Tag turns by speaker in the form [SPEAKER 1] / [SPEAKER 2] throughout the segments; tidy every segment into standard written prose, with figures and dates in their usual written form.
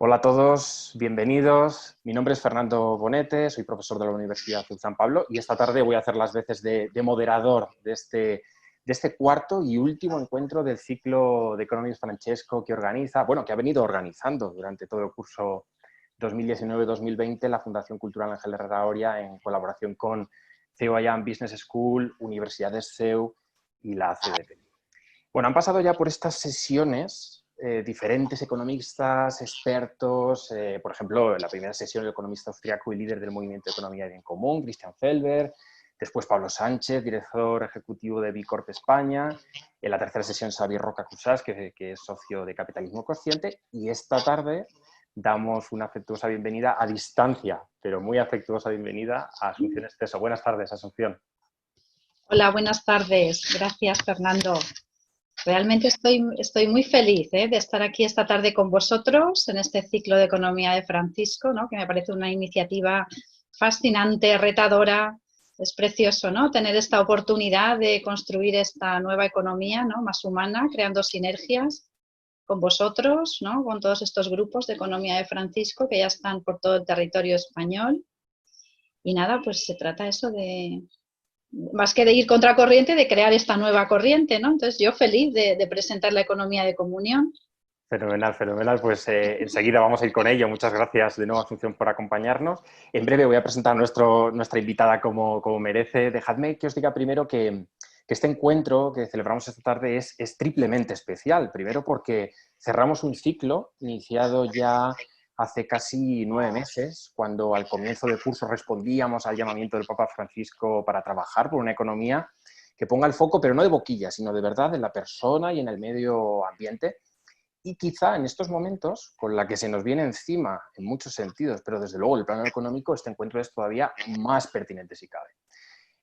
[SPEAKER 1] Hola a todos, bienvenidos. Mi nombre es Fernando Bonete, soy profesor de la Universidad de San Pablo y esta tarde voy a hacer las veces de moderador de este cuarto y último encuentro del ciclo de Economía Francesco que organiza, bueno, que ha venido organizando durante todo el curso 2019-2020 la Fundación Cultural Ángel Herrera Oria en colaboración con CEU IAM Business School, Universidades CEU y la ACDP. Bueno, han pasado ya por estas sesiones diferentes economistas, expertos, por ejemplo, en la primera sesión el economista austriaco y líder del movimiento de economía bien común, Christian Felber, después Pablo Sánchez, director ejecutivo de Bicorp España, en la tercera sesión Xavier Roca Cusás, que es socio de Capitalismo Consciente, y esta tarde damos una afectuosa bienvenida a distancia, pero muy afectuosa bienvenida a Asunción Esteso. Buenas tardes, Asunción.
[SPEAKER 2] Hola, buenas tardes. Gracias, Fernando. Realmente estoy muy feliz de estar aquí esta tarde con vosotros en este ciclo de Economía de Francisco, ¿no? Que me parece una iniciativa fascinante, retadora. Es precioso, ¿no? Tener esta oportunidad de construir esta nueva economía, ¿no? Más humana, creando sinergias con vosotros, ¿no? Con todos estos grupos de Economía de Francisco que ya están por todo el territorio español. Y nada, pues se trata eso de más que de ir contracorriente, de crear esta nueva corriente, ¿no? Entonces yo feliz de presentar la economía de comunión.
[SPEAKER 1] Fenomenal, fenomenal. Pues enseguida vamos a ir con ello. Muchas gracias de nuevo, Asunción, por acompañarnos. En breve voy a presentar a nuestra invitada como merece. Dejadme que os diga primero que este encuentro que celebramos esta tarde es triplemente especial. Primero porque cerramos un ciclo iniciado ya hace casi 9 meses, cuando al comienzo del curso respondíamos al llamamiento del Papa Francisco para trabajar por una economía que ponga el foco, pero no de boquilla, sino de verdad en la persona y en el medio ambiente. Y quizá en estos momentos, con la que se nos viene encima en muchos sentidos, pero desde luego el plano económico, este encuentro es todavía más pertinente si cabe.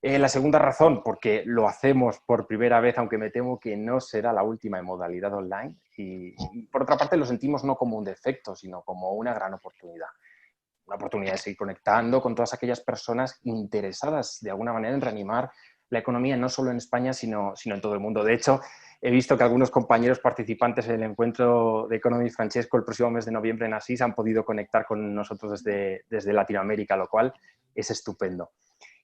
[SPEAKER 1] La segunda razón, porque lo hacemos por primera vez, aunque me temo que no será la última en modalidad online. Y por otra parte lo sentimos no como un defecto, sino como una gran oportunidad. Una oportunidad de seguir conectando con todas aquellas personas interesadas de alguna manera en reanimar la economía, no solo en España, sino en todo el mundo. De hecho, he visto que algunos compañeros participantes en el encuentro de Economía Francesco el próximo mes de noviembre en Asís han podido conectar con nosotros desde Latinoamérica, lo cual es estupendo.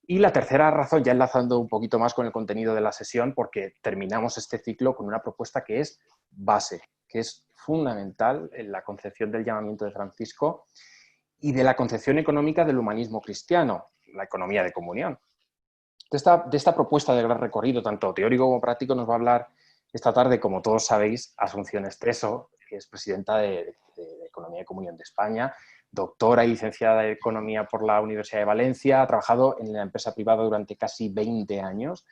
[SPEAKER 1] Y la tercera razón, ya enlazando un poquito más con el contenido de la sesión, porque terminamos este ciclo con una propuesta que es base, que es fundamental en la concepción del llamamiento de Francisco y de la concepción económica del humanismo cristiano, la economía de comunión. De esta propuesta de gran recorrido, tanto teórico como práctico, nos va a hablar esta tarde, como todos sabéis, Asunción Esteso, que es presidenta de Economía de Comunión de España, doctora y licenciada en Economía por la Universidad de Valencia, ha trabajado en la empresa privada durante casi 20 años,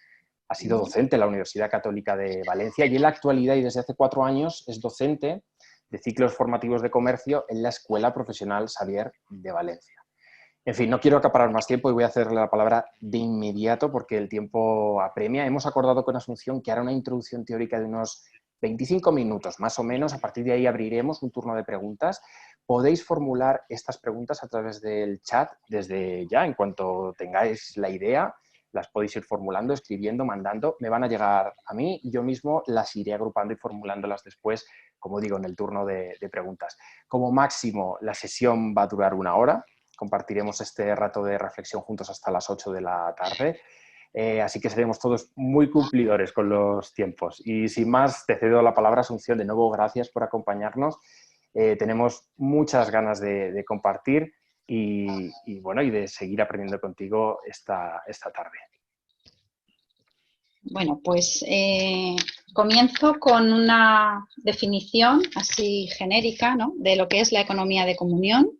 [SPEAKER 1] ha sido docente en la Universidad Católica de Valencia y en la actualidad, y desde hace 4 años, es docente de ciclos formativos de comercio en la Escuela Profesional Xavier de Valencia. En fin, no quiero acaparar más tiempo y voy a hacerle la palabra de inmediato porque el tiempo apremia. Hemos acordado con Asunción que hará una introducción teórica de unos 25 minutos, más o menos. A partir de ahí abriremos un turno de preguntas. Podéis formular estas preguntas a través del chat desde ya. En cuanto tengáis la idea, las podéis ir formulando, escribiendo, mandando. Me van a llegar a mí y yo mismo las iré agrupando y formulándolas después, como digo, en el turno de preguntas. Como máximo, la sesión va a durar 1 hora. Compartiremos este rato de reflexión juntos hasta las 8 de la tarde. Así que seremos todos muy cumplidores con los tiempos. Y sin más, te cedo la palabra, Asunción. De nuevo, gracias por acompañarnos. Tenemos muchas ganas de compartir y de seguir aprendiendo contigo esta tarde.
[SPEAKER 2] Bueno, pues comienzo con una definición así genérica, ¿no? De lo que es la economía de comunión.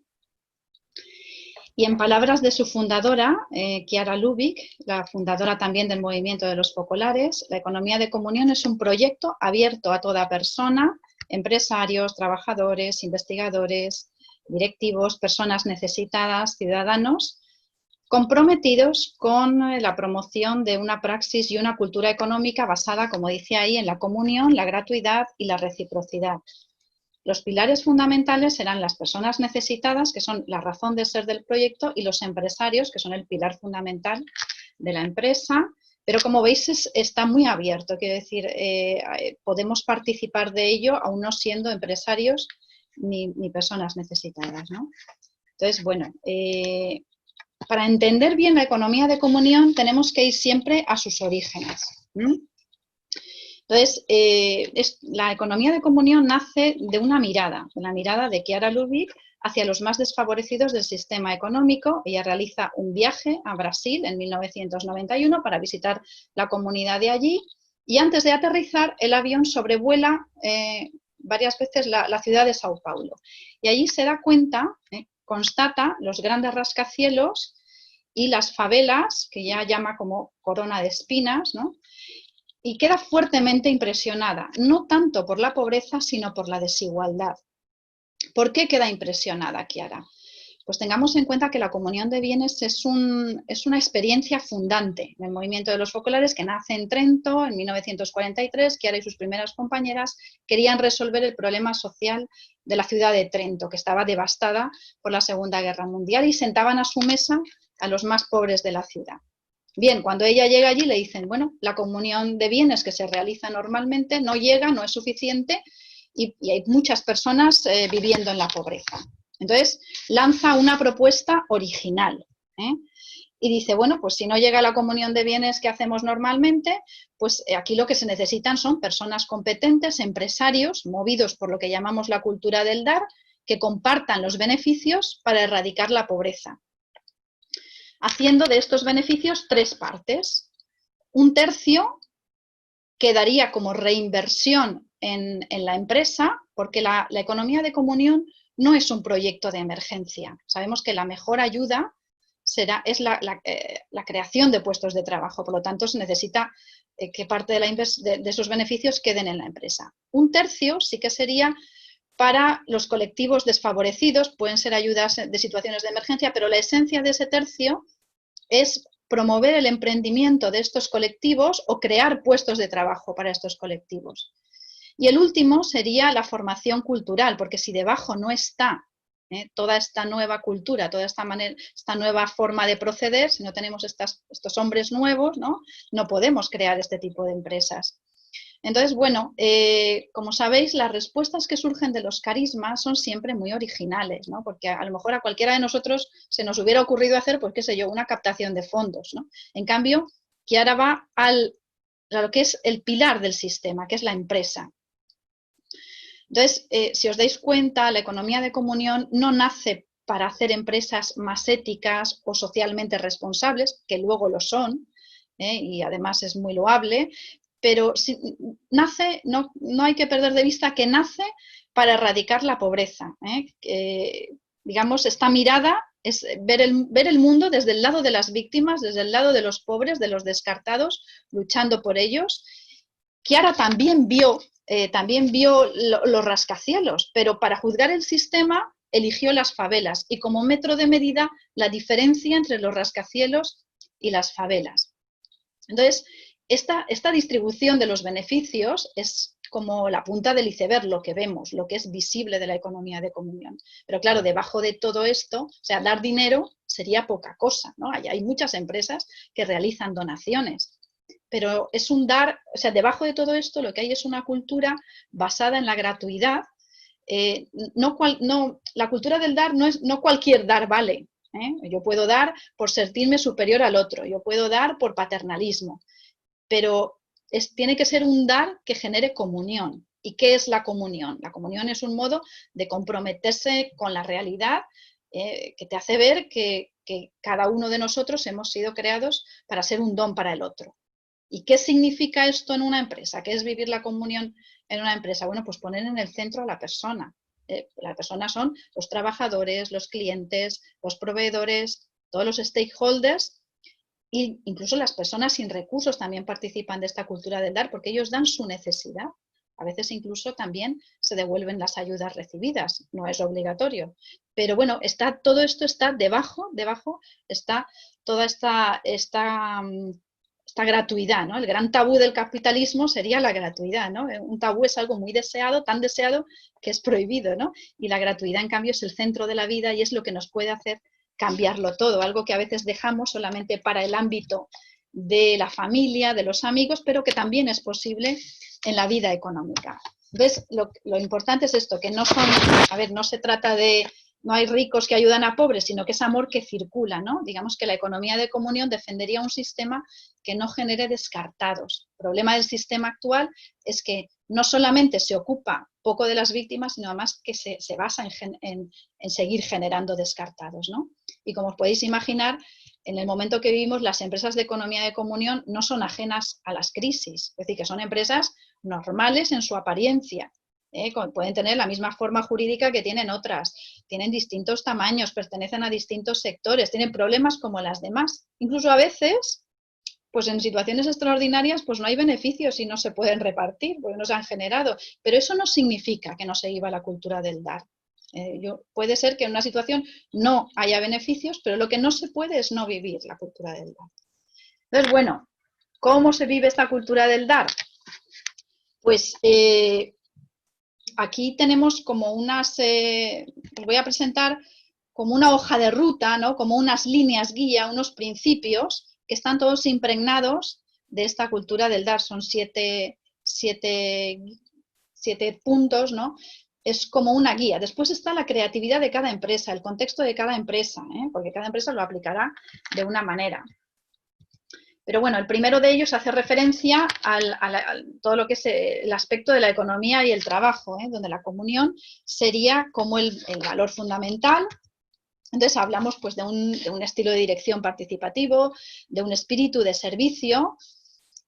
[SPEAKER 2] Y en palabras de su fundadora, Chiara Lubich, la fundadora también del movimiento de los focolares, la economía de comunión es un proyecto abierto a toda persona, empresarios, trabajadores, investigadores, directivos, personas necesitadas, ciudadanos, comprometidos con la promoción de una praxis y una cultura económica basada, como dice ahí, en la comunión, la gratuidad y la reciprocidad. Los pilares fundamentales serán las personas necesitadas, que son la razón de ser del proyecto, y los empresarios, que son el pilar fundamental de la empresa. Pero como veis, está muy abierto, quiero decir, podemos participar de ello aún no siendo empresarios ni personas necesitadas, ¿no? Entonces, bueno, para entender bien la economía de comunión tenemos que ir siempre a sus orígenes. Entonces, la economía de comunión nace de la mirada de Chiara Lubich hacia los más desfavorecidos del sistema económico. Ella realiza un viaje a Brasil en 1991 para visitar la comunidad de allí y antes de aterrizar el avión sobrevuela varias veces la ciudad de Sao Paulo. Y allí se da cuenta, constata los grandes rascacielos y las favelas, que ya llama como corona de espinas, ¿no? Y queda fuertemente impresionada, no tanto por la pobreza, sino por la desigualdad. ¿Por qué queda impresionada Chiara? Pues tengamos en cuenta que la comunión de bienes es una experiencia fundante en el movimiento de los focolares que nace en Trento en 1943. Chiara y sus primeras compañeras querían resolver el problema social de la ciudad de Trento, que estaba devastada por la Segunda Guerra Mundial, y sentaban a su mesa a los más pobres de la ciudad. Bien, cuando ella llega allí le dicen, bueno, la comunión de bienes que se realiza normalmente no llega, no es suficiente y hay muchas personas viviendo en la pobreza. Entonces, lanza una propuesta original, y dice, bueno, pues si no llega la comunión de bienes que hacemos normalmente, pues aquí lo que se necesitan son personas competentes, empresarios, movidos por lo que llamamos la cultura del dar, que compartan los beneficios para erradicar la pobreza, haciendo de estos beneficios tres partes. Un tercio quedaría como reinversión en la empresa, porque la economía de comunión no es un proyecto de emergencia. Sabemos que la mejor ayuda es la creación de puestos de trabajo, por lo tanto se necesita que parte de esos beneficios queden en la empresa. Un tercio sí que sería para los colectivos desfavorecidos, pueden ser ayudas de situaciones de emergencia, pero la esencia de ese tercio es promover el emprendimiento de estos colectivos o crear puestos de trabajo para estos colectivos. Y el último sería la formación cultural, porque si debajo no está toda esta nueva cultura, toda esta nueva forma de proceder, si no tenemos estos hombres nuevos, no podemos crear este tipo de empresas. Entonces, bueno, como sabéis, las respuestas que surgen de los carismas son siempre muy originales, ¿no? Porque a lo mejor a cualquiera de nosotros se nos hubiera ocurrido hacer, pues qué sé yo, una captación de fondos, ¿no? En cambio, Chiara va a lo que es el pilar del sistema, que es la empresa. Entonces, si os dais cuenta, la economía de comunión no nace para hacer empresas más éticas o socialmente responsables, que luego lo son, y además es muy loable, pero nace, no hay que perder de vista que nace para erradicar la pobreza. Digamos, esta mirada es ver el mundo desde el lado de las víctimas, desde el lado de los pobres, de los descartados, luchando por ellos. Chiara también vio los rascacielos, pero para juzgar el sistema eligió las favelas y como metro de medida la diferencia entre los rascacielos y las favelas. Entonces, esta distribución de los beneficios es como la punta del iceberg, lo que vemos, lo que es visible de la economía de comunión. Pero claro, debajo de todo esto, o sea, dar dinero sería poca cosa, ¿no? Hay muchas empresas que realizan donaciones, pero es un dar, o sea, debajo de todo esto lo que hay es una cultura basada en la gratuidad. La cultura del dar no cualquier dar vale. Yo puedo dar por sentirme superior al otro, yo puedo dar por paternalismo, pero tiene que ser un dar que genere comunión. ¿Y qué es la comunión? La comunión es un modo de comprometerse con la realidad que te hace ver que cada uno de nosotros hemos sido creados para ser un don para el otro. ¿Y qué significa esto en una empresa? ¿Qué es vivir la comunión en una empresa? Bueno, pues poner en el centro a la persona. La persona son los trabajadores, los clientes, los proveedores, todos los stakeholders. E incluso las personas sin recursos también participan de esta cultura del dar porque ellos dan su necesidad. A veces incluso también se devuelven las ayudas recibidas, no es obligatorio. Pero bueno, todo esto está debajo está toda esta gratuidad, ¿no? El gran tabú del capitalismo sería la gratuidad, ¿no? Un tabú es algo muy deseado, tan deseado que es prohibido, ¿no? Y la gratuidad, en cambio, es el centro de la vida y es lo que nos puede hacer cambiarlo todo, algo que a veces dejamos solamente para el ámbito de la familia, de los amigos, pero que también es posible en la vida económica. ¿Ves? Lo importante es esto, que no son, a ver, no se trata de, no hay ricos que ayudan a pobres, sino que es amor que circula, ¿no? Digamos que la economía de comunión defendería un sistema que no genere descartados. El problema del sistema actual es que no solamente se ocupa poco de las víctimas, sino además que se basa en seguir generando descartados, ¿no? Y como os podéis imaginar, en el momento que vivimos, las empresas de economía de comunión no son ajenas a las crisis, es decir, que son empresas normales en su apariencia. Pueden tener la misma forma jurídica que tienen otras, tienen distintos tamaños, pertenecen a distintos sectores, tienen problemas como las demás. Incluso a veces, pues en situaciones extraordinarias, pues no hay beneficios y no se pueden repartir, porque no se han generado. Pero eso no significa que no se viva la cultura del dar. Puede ser que en una situación no haya beneficios, pero lo que no se puede es no vivir la cultura del dar. Entonces, bueno, ¿cómo se vive esta cultura del dar? Pues aquí tenemos como unas, os voy a presentar como una hoja de ruta, ¿no? Como unas líneas guía, unos principios que están todos impregnados de esta cultura del dar. Son siete puntos, ¿no? Es como una guía. Después está la creatividad de cada empresa, el contexto de cada empresa, porque cada empresa lo aplicará de una manera. Pero bueno, el primero de ellos hace referencia a todo lo que es el aspecto de la economía y el trabajo, donde la comunión sería como el valor fundamental. Entonces hablamos pues, de un estilo de dirección participativo, de un espíritu de servicio,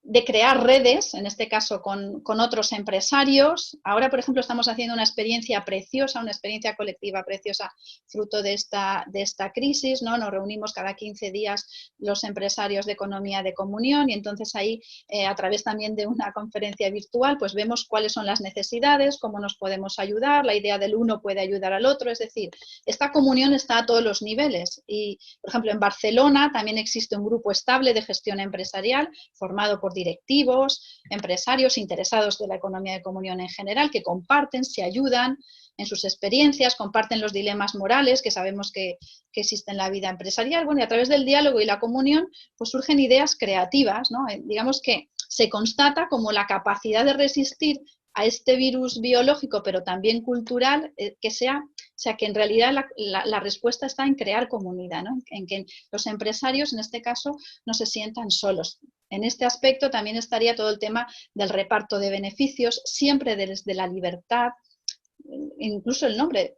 [SPEAKER 2] de crear redes, en este caso con otros empresarios. Ahora, por ejemplo, estamos haciendo una experiencia preciosa, una experiencia colectiva preciosa, fruto de esta crisis, ¿no? Nos reunimos cada 15 días los empresarios de economía de comunión y entonces ahí, a través también de una conferencia virtual, pues vemos cuáles son las necesidades, cómo nos podemos ayudar, la idea del uno puede ayudar al otro, es decir, esta comunión está a todos los niveles. Y, por ejemplo, en Barcelona también existe un grupo estable de gestión empresarial formado por directivos, empresarios interesados de la economía de comunión en general, que comparten, se ayudan en sus experiencias, comparten los dilemas morales que sabemos que existen en la vida empresarial. Bueno, y a través del diálogo y la comunión, pues surgen ideas creativas, ¿no? Digamos que se constata como la capacidad de resistir a este virus biológico, pero también cultural, que en realidad la respuesta está en crear comunidad, ¿no? En que los empresarios, en este caso, no se sientan solos. En este aspecto también estaría todo el tema del reparto de beneficios, siempre desde la libertad, incluso el nombre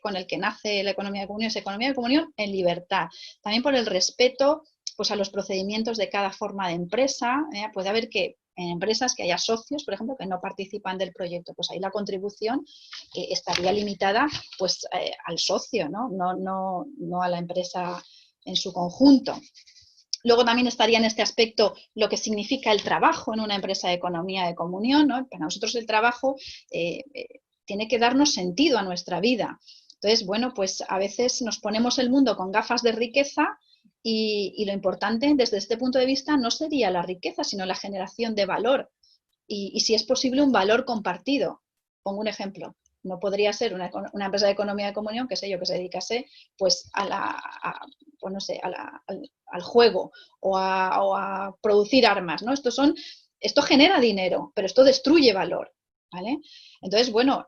[SPEAKER 2] con el que nace la economía de comunión es economía de comunión en libertad. También por el respeto pues, a los procedimientos de cada forma de empresa. Puede haber que en empresas que haya socios, por ejemplo, que no participan del proyecto, pues ahí la contribución estaría limitada pues, al socio, ¿no? No a la empresa en su conjunto. Luego también estaría en este aspecto lo que significa el trabajo en una empresa de economía de comunión, ¿no? Para nosotros el trabajo tiene que darnos sentido a nuestra vida. Entonces, bueno, pues a veces nos ponemos el mundo con gafas de riqueza y lo importante desde este punto de vista no sería la riqueza, sino la generación de valor. Y si es posible, un valor compartido. Pongo un ejemplo. No podría ser una empresa de economía de comunión, qué sé yo, que se dedicase pues pues no sé, al juego o a producir armas, ¿no? Esto genera dinero, pero esto destruye valor, ¿vale? Entonces, bueno,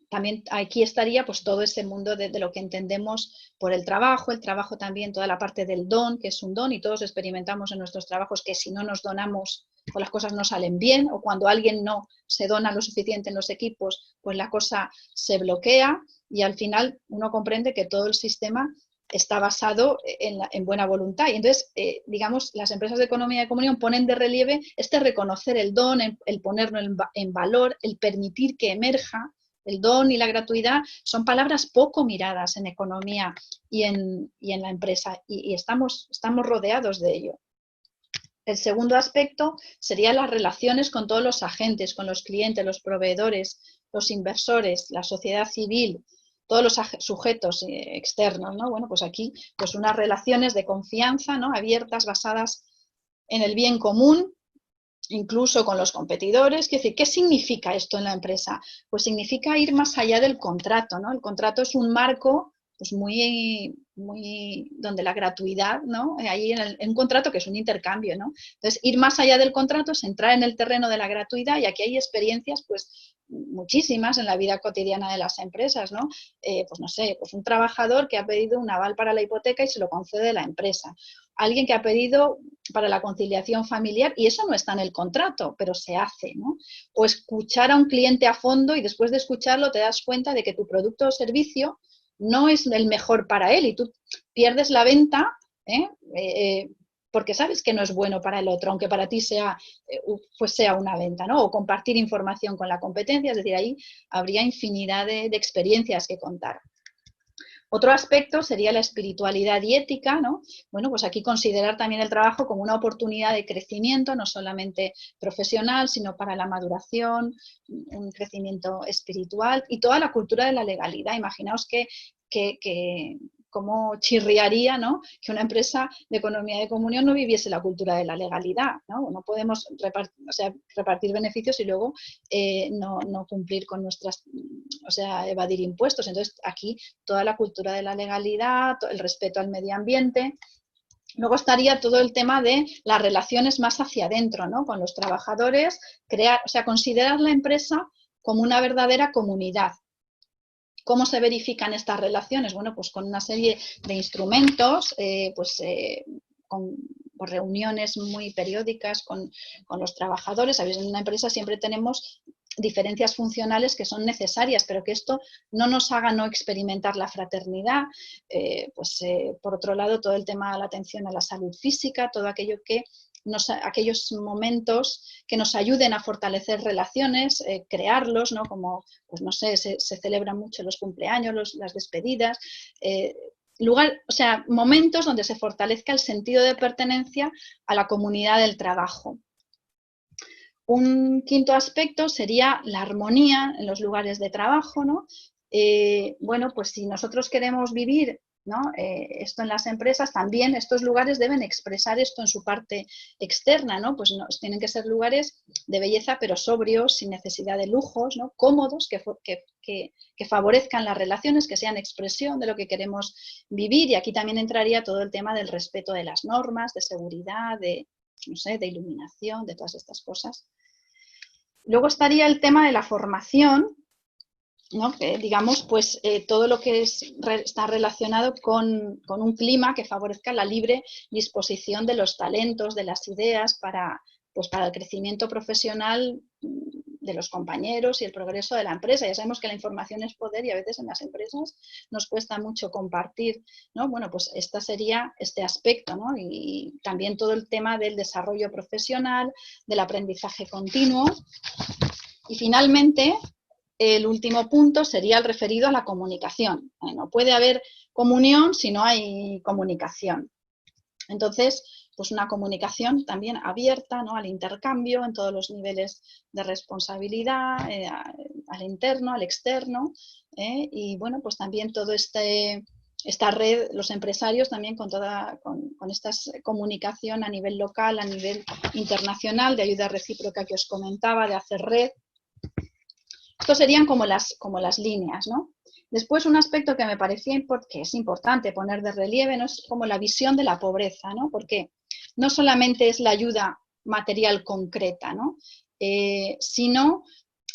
[SPEAKER 2] también aquí estaría pues todo ese mundo de lo que entendemos por el trabajo también, toda la parte del don, que es un don, y todos experimentamos en nuestros trabajos que si no nos donamos, pues las cosas no salen bien, o cuando alguien no se dona lo suficiente en los equipos, pues la cosa se bloquea, y al final uno comprende que todo el sistema está basado en buena voluntad. Y entonces, digamos, las empresas de economía de comunión ponen de relieve reconocer el don, el ponerlo en valor, el permitir que emerja. El don y la gratuidad son palabras poco miradas en economía y en la empresa, y estamos rodeados de ello. El segundo aspecto serían las relaciones con todos los agentes, con los clientes, los proveedores, los inversores, la sociedad civil, todos los sujetos externos, ¿no? Bueno, pues aquí pues unas relaciones de confianza, ¿no? Abiertas, basadas en el bien común, incluso con los competidores. Quiero decir, ¿qué significa esto en la empresa? Pues significa ir más allá del contrato, ¿no? El contrato es un marco pues muy donde la gratuidad, ¿no? Ahí en un contrato que es un intercambio, ¿no? Entonces, ir más allá del contrato es entrar en el terreno de la gratuidad, y aquí hay experiencias, pues, muchísimas en la vida cotidiana de las empresas, ¿no? Pues no sé, pues un trabajador que ha pedido un aval para la hipoteca y se lo concede la empresa. Alguien que ha pedido para la conciliación familiar, y eso no está en el contrato, pero se hace, ¿no? O escuchar a un cliente a fondo y después de escucharlo te das cuenta de que tu producto o servicio no es el mejor para él y tú pierdes la venta, porque sabes que no es bueno para el otro, aunque para ti sea, pues sea una venta, ¿no? O compartir información con la competencia, es decir, ahí habría infinidad de experiencias que contar. Otro aspecto sería la espiritualidad y ética, ¿no? Bueno, pues aquí considerar también el trabajo como una oportunidad de crecimiento, no solamente profesional, sino para la maduración, un crecimiento espiritual y toda la cultura de la legalidad. Imaginaos que cómo chirriaría, ¿no? Que una empresa de economía de comunión no viviese la cultura de la legalidad, ¿no? No podemos repartir beneficios y luego no cumplir con nuestras, evadir impuestos. Entonces, aquí toda la cultura de la legalidad, el respeto al medio ambiente. Luego estaría todo el tema de las relaciones más hacia adentro, ¿no? Con los trabajadores, considerar la empresa como una verdadera comunidad. ¿Cómo se verifican estas relaciones? Bueno, pues con una serie de instrumentos, con reuniones muy periódicas con los trabajadores. ¿Sabéis? En una empresa siempre tenemos diferencias funcionales que son necesarias, pero que esto no nos haga no experimentar la fraternidad. Por otro lado, todo el tema de la atención a la salud física, todo aquello que aquellos momentos que nos ayuden a fortalecer relaciones, crearlos, ¿no? Como, pues no sé, se celebran mucho los cumpleaños, las despedidas, momentos donde se fortalezca el sentido de pertenencia a la comunidad del trabajo. Un quinto aspecto sería la armonía en los lugares de trabajo, ¿no? Bueno, pues si nosotros queremos vivir, ¿no? Esto en las empresas, también estos lugares deben expresar esto en su parte externa, ¿no? Pues tienen que ser lugares de belleza, pero sobrios, sin necesidad de lujos, ¿no? Cómodos, que favorezcan las relaciones, que sean expresión de lo que queremos vivir. Y aquí también entraría todo el tema del respeto de las normas, de seguridad, de iluminación, de todas estas cosas. Luego estaría el tema de la formación, ¿no? Digamos, pues todo lo que está relacionado con un clima que favorezca la libre disposición de los talentos, de las ideas para el crecimiento profesional de los compañeros y el progreso de la empresa. Ya sabemos que la información es poder y a veces en las empresas nos cuesta mucho compartir, ¿no? Bueno, pues este sería este aspecto, ¿no? Y también todo el tema del desarrollo profesional, del aprendizaje continuo. Y finalmente, el último punto sería el referido a la comunicación. No puede haber comunión si no hay comunicación. Entonces, pues una comunicación también abierta, ¿no? Al intercambio en todos los niveles de responsabilidad, al interno, al externo, y bueno, pues también todo esta red, los empresarios también con esta comunicación a nivel local, a nivel internacional, de ayuda recíproca que os comentaba, de hacer red. Estos serían como las líneas, ¿no? Después, un aspecto que me parecía que es importante poner de relieve, ¿no? Es como la visión de la pobreza, ¿no? Porque no solamente es la ayuda material concreta, ¿no? Sino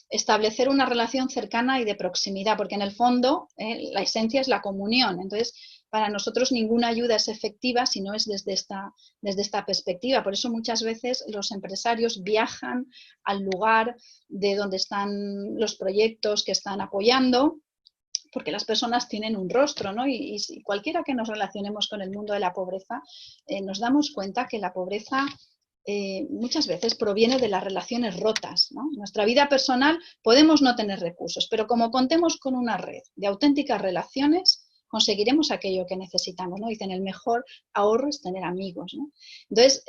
[SPEAKER 2] establecer una relación cercana y de proximidad, porque en el fondo la esencia es la comunión. Entonces, para nosotros ninguna ayuda es efectiva si no es desde esta perspectiva. Por eso muchas veces los empresarios viajan al lugar de donde están los proyectos que están apoyando, porque las personas tienen un rostro, ¿no? Y cualquiera que nos relacionemos con el mundo de la pobreza, nos damos cuenta que la pobreza muchas veces proviene de las relaciones rotas, ¿no? En nuestra vida personal podemos no tener recursos, pero como contemos con una red de auténticas relaciones, conseguiremos aquello que necesitamos, ¿no? Dicen, el mejor ahorro es tener amigos, ¿no? Entonces,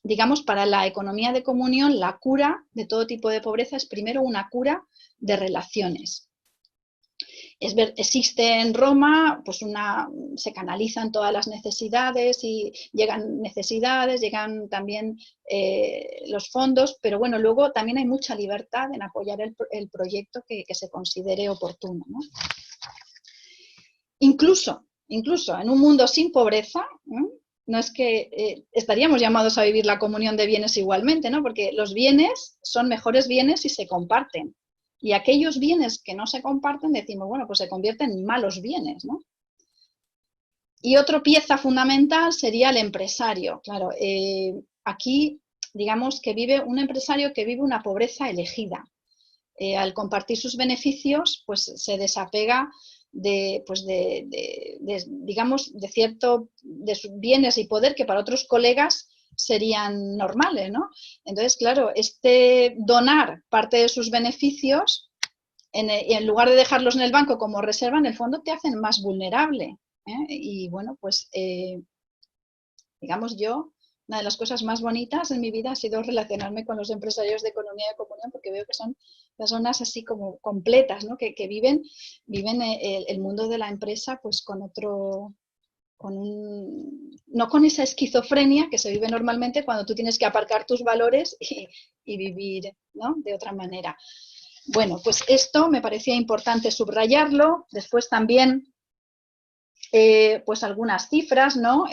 [SPEAKER 2] digamos, para la economía de comunión, la cura de todo tipo de pobreza es primero una cura de relaciones. Existe en Roma, pues se canalizan todas las necesidades y llegan también los fondos, pero bueno, luego también hay mucha libertad en apoyar el proyecto que se considere oportuno, ¿no? Incluso incluso en un mundo sin pobreza, no es que estaríamos llamados a vivir la comunión de bienes igualmente, ¿no? Porque los bienes son mejores bienes si se comparten. Y aquellos bienes que no se comparten, decimos, bueno, pues se convierten en malos bienes, ¿no? Y otra pieza fundamental sería el empresario. Claro, aquí, digamos que vive un empresario que vive una pobreza elegida. Al compartir sus beneficios, pues se desapega digamos, de sus bienes y poder que para otros colegas serían normales, ¿no? Entonces, claro, donar parte de sus beneficios, en lugar de dejarlos en el banco como reserva, en el fondo te hacen más vulnerable. Y bueno, pues digamos una de las cosas más bonitas en mi vida ha sido relacionarme con los empresarios de economía de comunión, porque veo que son personas así como completas, ¿no? que viven el mundo de la empresa pues con otro, no con esa esquizofrenia que se vive normalmente cuando tú tienes que aparcar tus valores y vivir, ¿no? De otra manera. Bueno, pues esto me parecía importante subrayarlo. Después también pues algunas cifras, ¿no?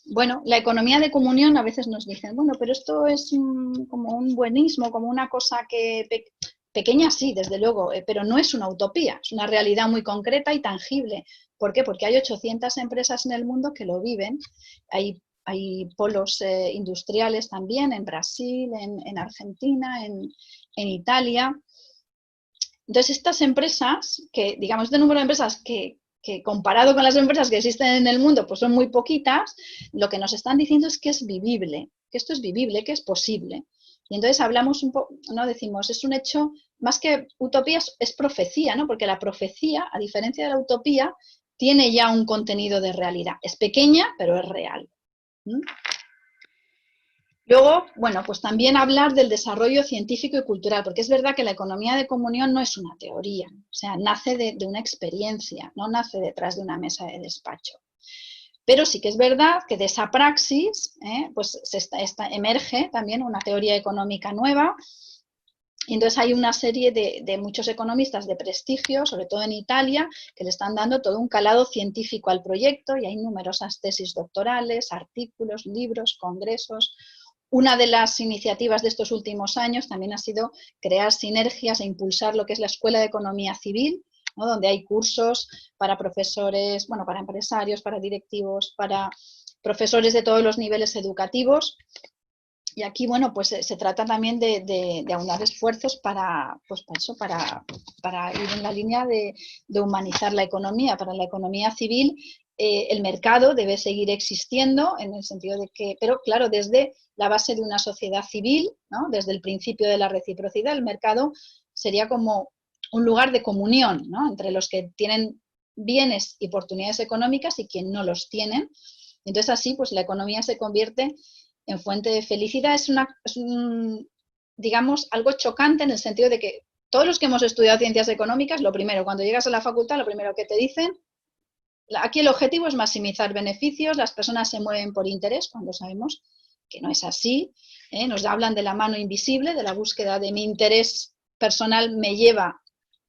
[SPEAKER 2] Bueno, la economía de comunión a veces nos dicen, bueno, pero esto es como un buenismo, como una cosa que pequeña sí, desde luego, pero no es una utopía, es una realidad muy concreta y tangible. ¿Por qué? Porque hay 800 empresas en el mundo que lo viven. Hay polos industriales también en Brasil, en Argentina, en Italia. Entonces, estas empresas, que digamos, este número de empresas que comparado con las empresas que existen en el mundo, pues son muy poquitas, lo que nos están diciendo es que es vivible, que esto es vivible, que es posible. Y entonces hablamos un poco, ¿no? Decimos, es un hecho, más que utopía, es profecía, ¿no? Porque la profecía, a diferencia de la utopía, tiene ya un contenido de realidad. Es pequeña, pero es real. Luego, bueno, pues también hablar del desarrollo científico y cultural, porque es verdad que la economía de comunión no es una teoría, o sea, nace de una experiencia, no nace detrás de una mesa de despacho. Pero sí que es verdad que de esa praxis pues emerge también una teoría económica nueva. Y entonces hay una serie de muchos economistas de prestigio, sobre todo en Italia, que le están dando todo un calado científico al proyecto y hay numerosas tesis doctorales, artículos, libros, congresos. Una de las iniciativas de estos últimos años también ha sido crear sinergias e impulsar lo que es la Escuela de Economía Civil, ¿no? Donde hay cursos para profesores, bueno, para empresarios, para directivos, para profesores de todos los niveles educativos. Y aquí, bueno, pues se trata también de aunar esfuerzos pues para ir en la línea de humanizar la economía. Para la economía civil, el mercado debe seguir existiendo en el sentido de que, pero claro, desde la base de una sociedad civil, ¿no? Desde el principio de la reciprocidad, el mercado sería como un lugar de comunión, ¿no? Entre los que tienen bienes y oportunidades económicas y quien no los tienen. Entonces así, pues la economía se convierte en fuente de felicidad. Es digamos, algo chocante en el sentido de que todos los que hemos estudiado ciencias económicas, lo primero, cuando llegas a la facultad, lo primero que te dicen, aquí el objetivo es maximizar beneficios, las personas se mueven por interés, cuando sabemos que no es así. Nos hablan de la mano invisible, de la búsqueda de mi interés personal me lleva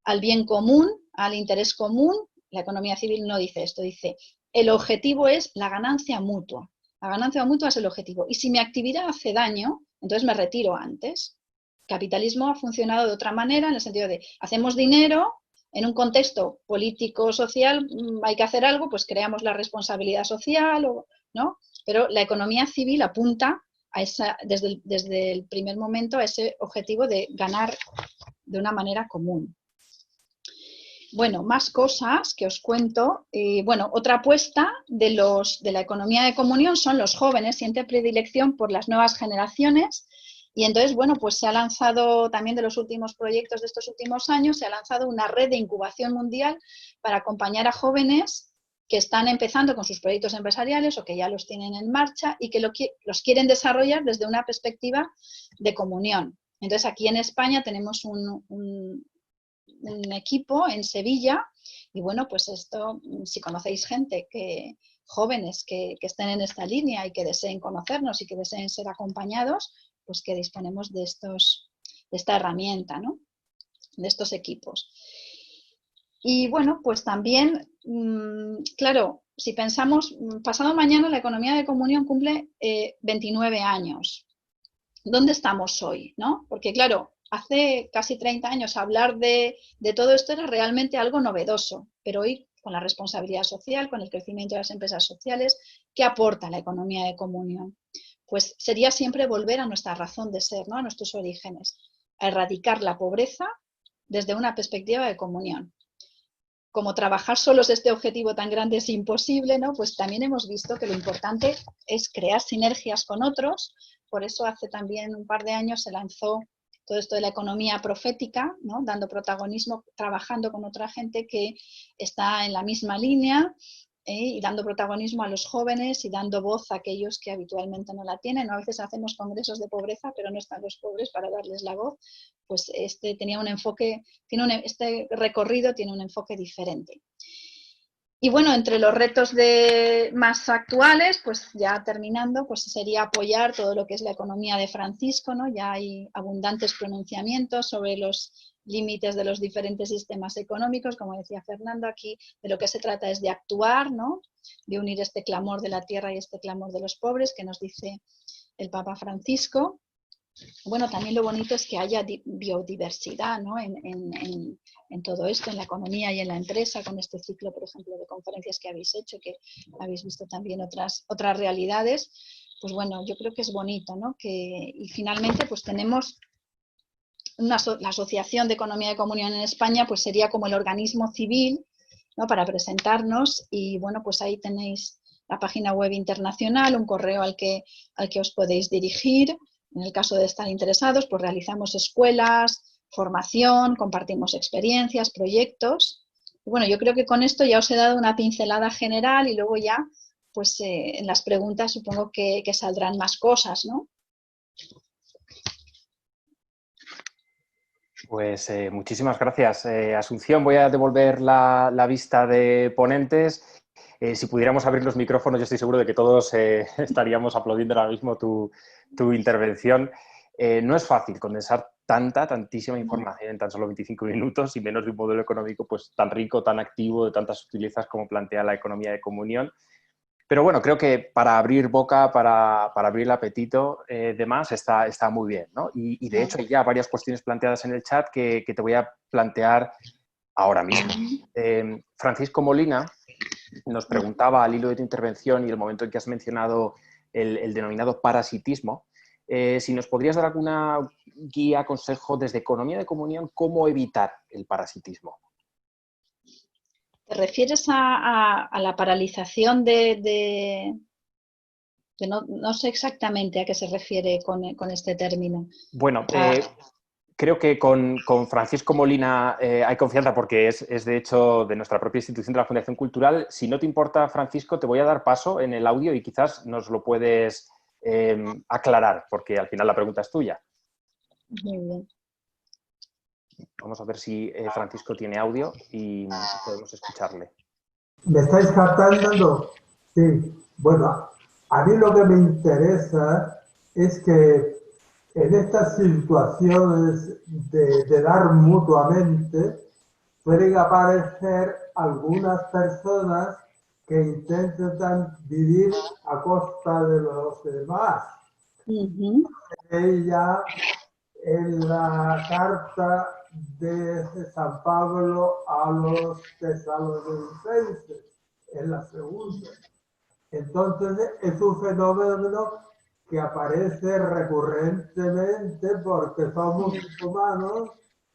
[SPEAKER 2] al bien común, al interés común. La economía civil no dice esto, dice el objetivo es la ganancia mutua. La ganancia mutua es el objetivo. Y si mi actividad hace daño, entonces me retiro antes. El capitalismo ha funcionado de otra manera, en el sentido de hacemos dinero, en un contexto político, social, hay que hacer algo, pues creamos la responsabilidad social, ¿no? Pero la economía civil apunta a desde el primer momento a ese objetivo de ganar de una manera común. Bueno, más cosas que os cuento. Bueno, otra apuesta de la economía de comunión son los jóvenes, siente predilección por las nuevas generaciones. Y entonces, bueno, pues se ha lanzado también de los últimos proyectos de estos últimos años, se ha lanzado una red de incubación mundial para acompañar a jóvenes que están empezando con sus proyectos empresariales o que ya los tienen en marcha y que los quieren desarrollar desde una perspectiva de comunión. Entonces, aquí en España tenemos un equipo en Sevilla y bueno, pues esto, si conocéis gente jóvenes que estén en esta línea y que deseen conocernos y que deseen ser acompañados, pues que disponemos de esta herramienta, ¿no? De estos equipos. Y bueno, pues también, claro, si pensamos, pasado mañana la economía de comunión cumple 29 años. ¿Dónde estamos hoy? ¿No? Porque claro, hace casi 30 años hablar de todo esto era realmente algo novedoso, pero hoy con la responsabilidad social, con el crecimiento de las empresas sociales, ¿qué aporta la economía de comunión? Pues sería siempre volver a nuestra razón de ser, ¿no? A nuestros orígenes, a erradicar la pobreza desde una perspectiva de comunión. Como trabajar solos este objetivo tan grande es imposible, ¿no? Pues también hemos visto que lo importante es crear sinergias con otros. Por eso hace también un par de años se lanzó todo esto de la economía profética, ¿no? Dando protagonismo, trabajando con otra gente que está en la misma línea, y dando protagonismo a los jóvenes y dando voz a aquellos que habitualmente no la tienen. A veces hacemos congresos de pobreza, pero no están los pobres para darles la voz. Pues este tenía un enfoque, este recorrido tiene un enfoque diferente. Y bueno, entre los retos más actuales, pues ya terminando, pues sería apoyar todo lo que es la economía de Francisco, ¿no? Ya hay abundantes pronunciamientos sobre los límites de los diferentes sistemas económicos, como decía Fernando, aquí de lo que se trata es de actuar, ¿no? De unir este clamor de la tierra y este clamor de los pobres, que nos dice el Papa Francisco. Bueno, también lo bonito es que haya biodiversidad, ¿no? en todo esto, en la economía y en la empresa, con este ciclo, por ejemplo, de conferencias que habéis hecho, que habéis visto también otras realidades. Pues bueno, yo creo que es bonito, ¿no? Y finalmente, pues tenemos la Asociación de Economía de Comunión en España, pues sería como el organismo civil, ¿no? Para presentarnos, y bueno, pues ahí tenéis la página web internacional, un correo al que os podéis dirigir. En el caso de estar interesados, pues realizamos escuelas, formación, compartimos experiencias, proyectos. Y bueno, yo creo que con esto ya os he dado una pincelada general y luego ya, pues en las preguntas supongo que saldrán más cosas, ¿no?
[SPEAKER 1] Pues muchísimas gracias, Asunción. Voy a devolver la vista de ponentes. Si pudiéramos abrir los micrófonos, yo estoy seguro de que todos estaríamos aplaudiendo ahora mismo tu intervención. No es fácil condensar tantísima información en tan solo 25 minutos y menos de un modelo económico pues, tan rico, tan activo, de tantas sutilezas como plantea la economía de comunión. Pero bueno, creo que para abrir boca, para abrir el apetito, demás, está muy bien, ¿no? Y de hecho hay ya varias cuestiones planteadas en el chat que te voy a plantear ahora mismo. Francisco Molina nos preguntaba al hilo de tu intervención y el momento en que has mencionado el denominado parasitismo, si nos podrías dar alguna guía, consejo desde Economía de Comunión, cómo evitar el parasitismo.
[SPEAKER 2] ¿Te refieres a la paralización no sé exactamente a qué se refiere con este término?
[SPEAKER 1] Bueno, creo que con Francisco Molina hay confianza porque es de hecho de nuestra propia institución de la Fundación Cultural. Si no te importa, Francisco, te voy a dar paso en el audio y quizás nos lo puedes aclarar, porque al final la pregunta es tuya.
[SPEAKER 2] Muy bien.
[SPEAKER 1] Vamos a ver si Francisco tiene audio y podemos escucharle.
[SPEAKER 3] ¿Me estáis captando? Sí. Bueno, a mí lo que me interesa es que en estas situaciones de dar mutuamente pueden aparecer algunas personas que intentan vivir a costa de los demás. Ella en la carta de San Pablo a los tesalonicenses, en la segunda. Entonces es un fenómeno que aparece recurrentemente porque somos humanos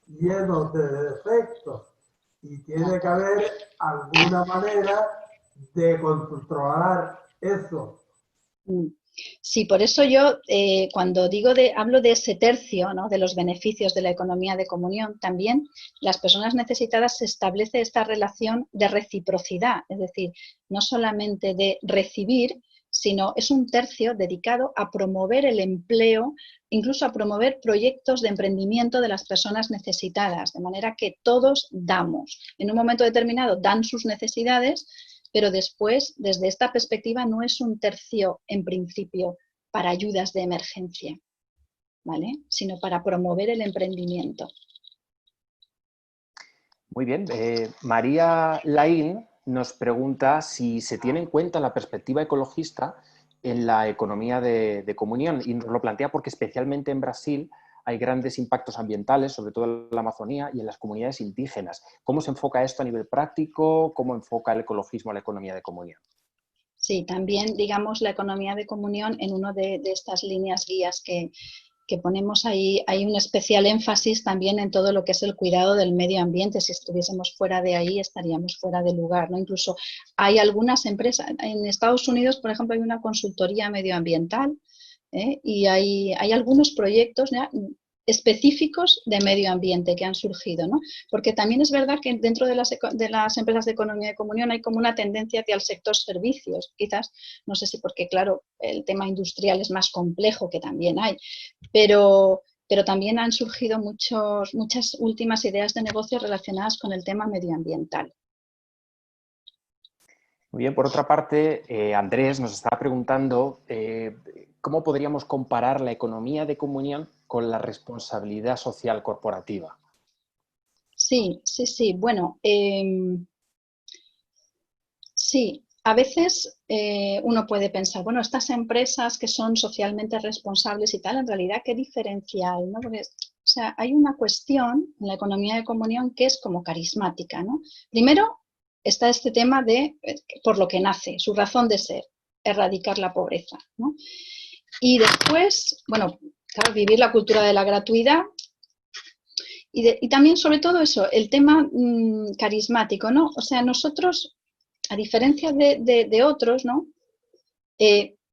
[SPEAKER 3] llenos de defectos y tiene que haber alguna manera de controlar eso.
[SPEAKER 2] Sí, por eso yo cuando hablo de ese tercio, ¿no? De los beneficios de la economía de comunión, también las personas necesitadas se establece esta relación de reciprocidad, es decir, no solamente de recibir, sino es un tercio dedicado a promover el empleo, incluso a promover proyectos de emprendimiento de las personas necesitadas, de manera que todos damos. En un momento determinado dan sus necesidades, pero después, desde esta perspectiva, no es un tercio, en principio, para ayudas de emergencia, ¿vale? Sino para promover el emprendimiento.
[SPEAKER 1] Muy bien. María Laín nos pregunta si se tiene en cuenta la perspectiva ecologista en la economía de comunión, y nos lo plantea porque especialmente en Brasil hay grandes impactos ambientales, sobre todo en la Amazonía y en las comunidades indígenas. ¿Cómo se enfoca esto a nivel práctico? ¿Cómo enfoca el ecologismo a la economía de comunión?
[SPEAKER 2] Sí, también, digamos, la economía de comunión en una de estas líneas guías que ponemos ahí, hay un especial énfasis también en todo lo que es el cuidado del medio ambiente. Si estuviésemos fuera de ahí, estaríamos fuera de lugar, ¿no? Incluso hay algunas empresas, en Estados Unidos, por ejemplo, hay una consultoría medioambiental, y hay algunos proyectos, ¿ya?, específicos de medio ambiente que han surgido, ¿no? Porque también es verdad que dentro de las empresas de economía de comunión hay como una tendencia hacia el sector servicios, quizás, no sé si porque, claro, el tema industrial es más complejo, que también hay, pero también han surgido muchas últimas ideas de negocio relacionadas con el tema medioambiental.
[SPEAKER 1] Muy bien, por otra parte, Andrés nos estaba preguntando cómo podríamos comparar la economía de comunión con la responsabilidad social corporativa.
[SPEAKER 2] Sí, sí, sí. Bueno, sí, a veces uno puede pensar, bueno, estas empresas que son socialmente responsables y tal, en realidad, ¿qué diferencia hay, no? Porque, o sea, hay una cuestión en la economía de comunión que es como carismática, ¿no? Primero está este tema de por lo que nace, su razón de ser, erradicar la pobreza, ¿no? Y después, bueno, claro, vivir la cultura de la gratuidad y también, sobre todo eso, el tema carismático, ¿no? O sea, nosotros, a diferencia de otros, ¿no?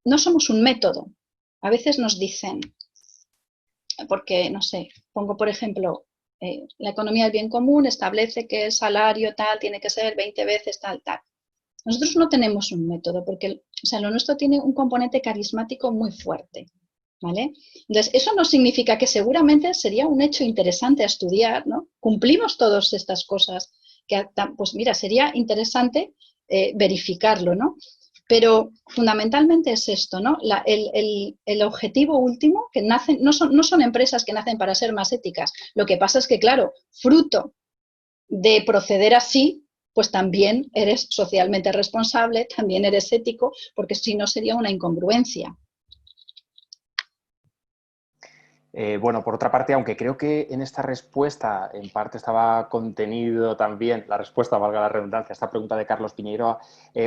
[SPEAKER 2] No somos un método. A veces nos dicen, porque, no sé, pongo por ejemplo, la economía del bien común establece que el salario tal tiene que ser 20 veces tal, tal. Nosotros no tenemos un método, porque, o sea, lo nuestro tiene un componente carismático muy fuerte, ¿vale? Entonces, eso no significa que seguramente sería un hecho interesante a estudiar, ¿no? Cumplimos todas estas cosas, que, pues mira, sería interesante verificarlo, ¿no? Pero fundamentalmente es esto, ¿no? El objetivo último, que nacen, no son empresas que nacen para ser más éticas. Lo que pasa es que, claro, fruto de proceder así, pues también eres socialmente responsable, también eres ético, porque si no sería una incongruencia.
[SPEAKER 1] Bueno, por otra parte, aunque creo que en esta respuesta en parte estaba contenido también, la respuesta, valga la redundancia, esta pregunta de Carlos Piñeiro.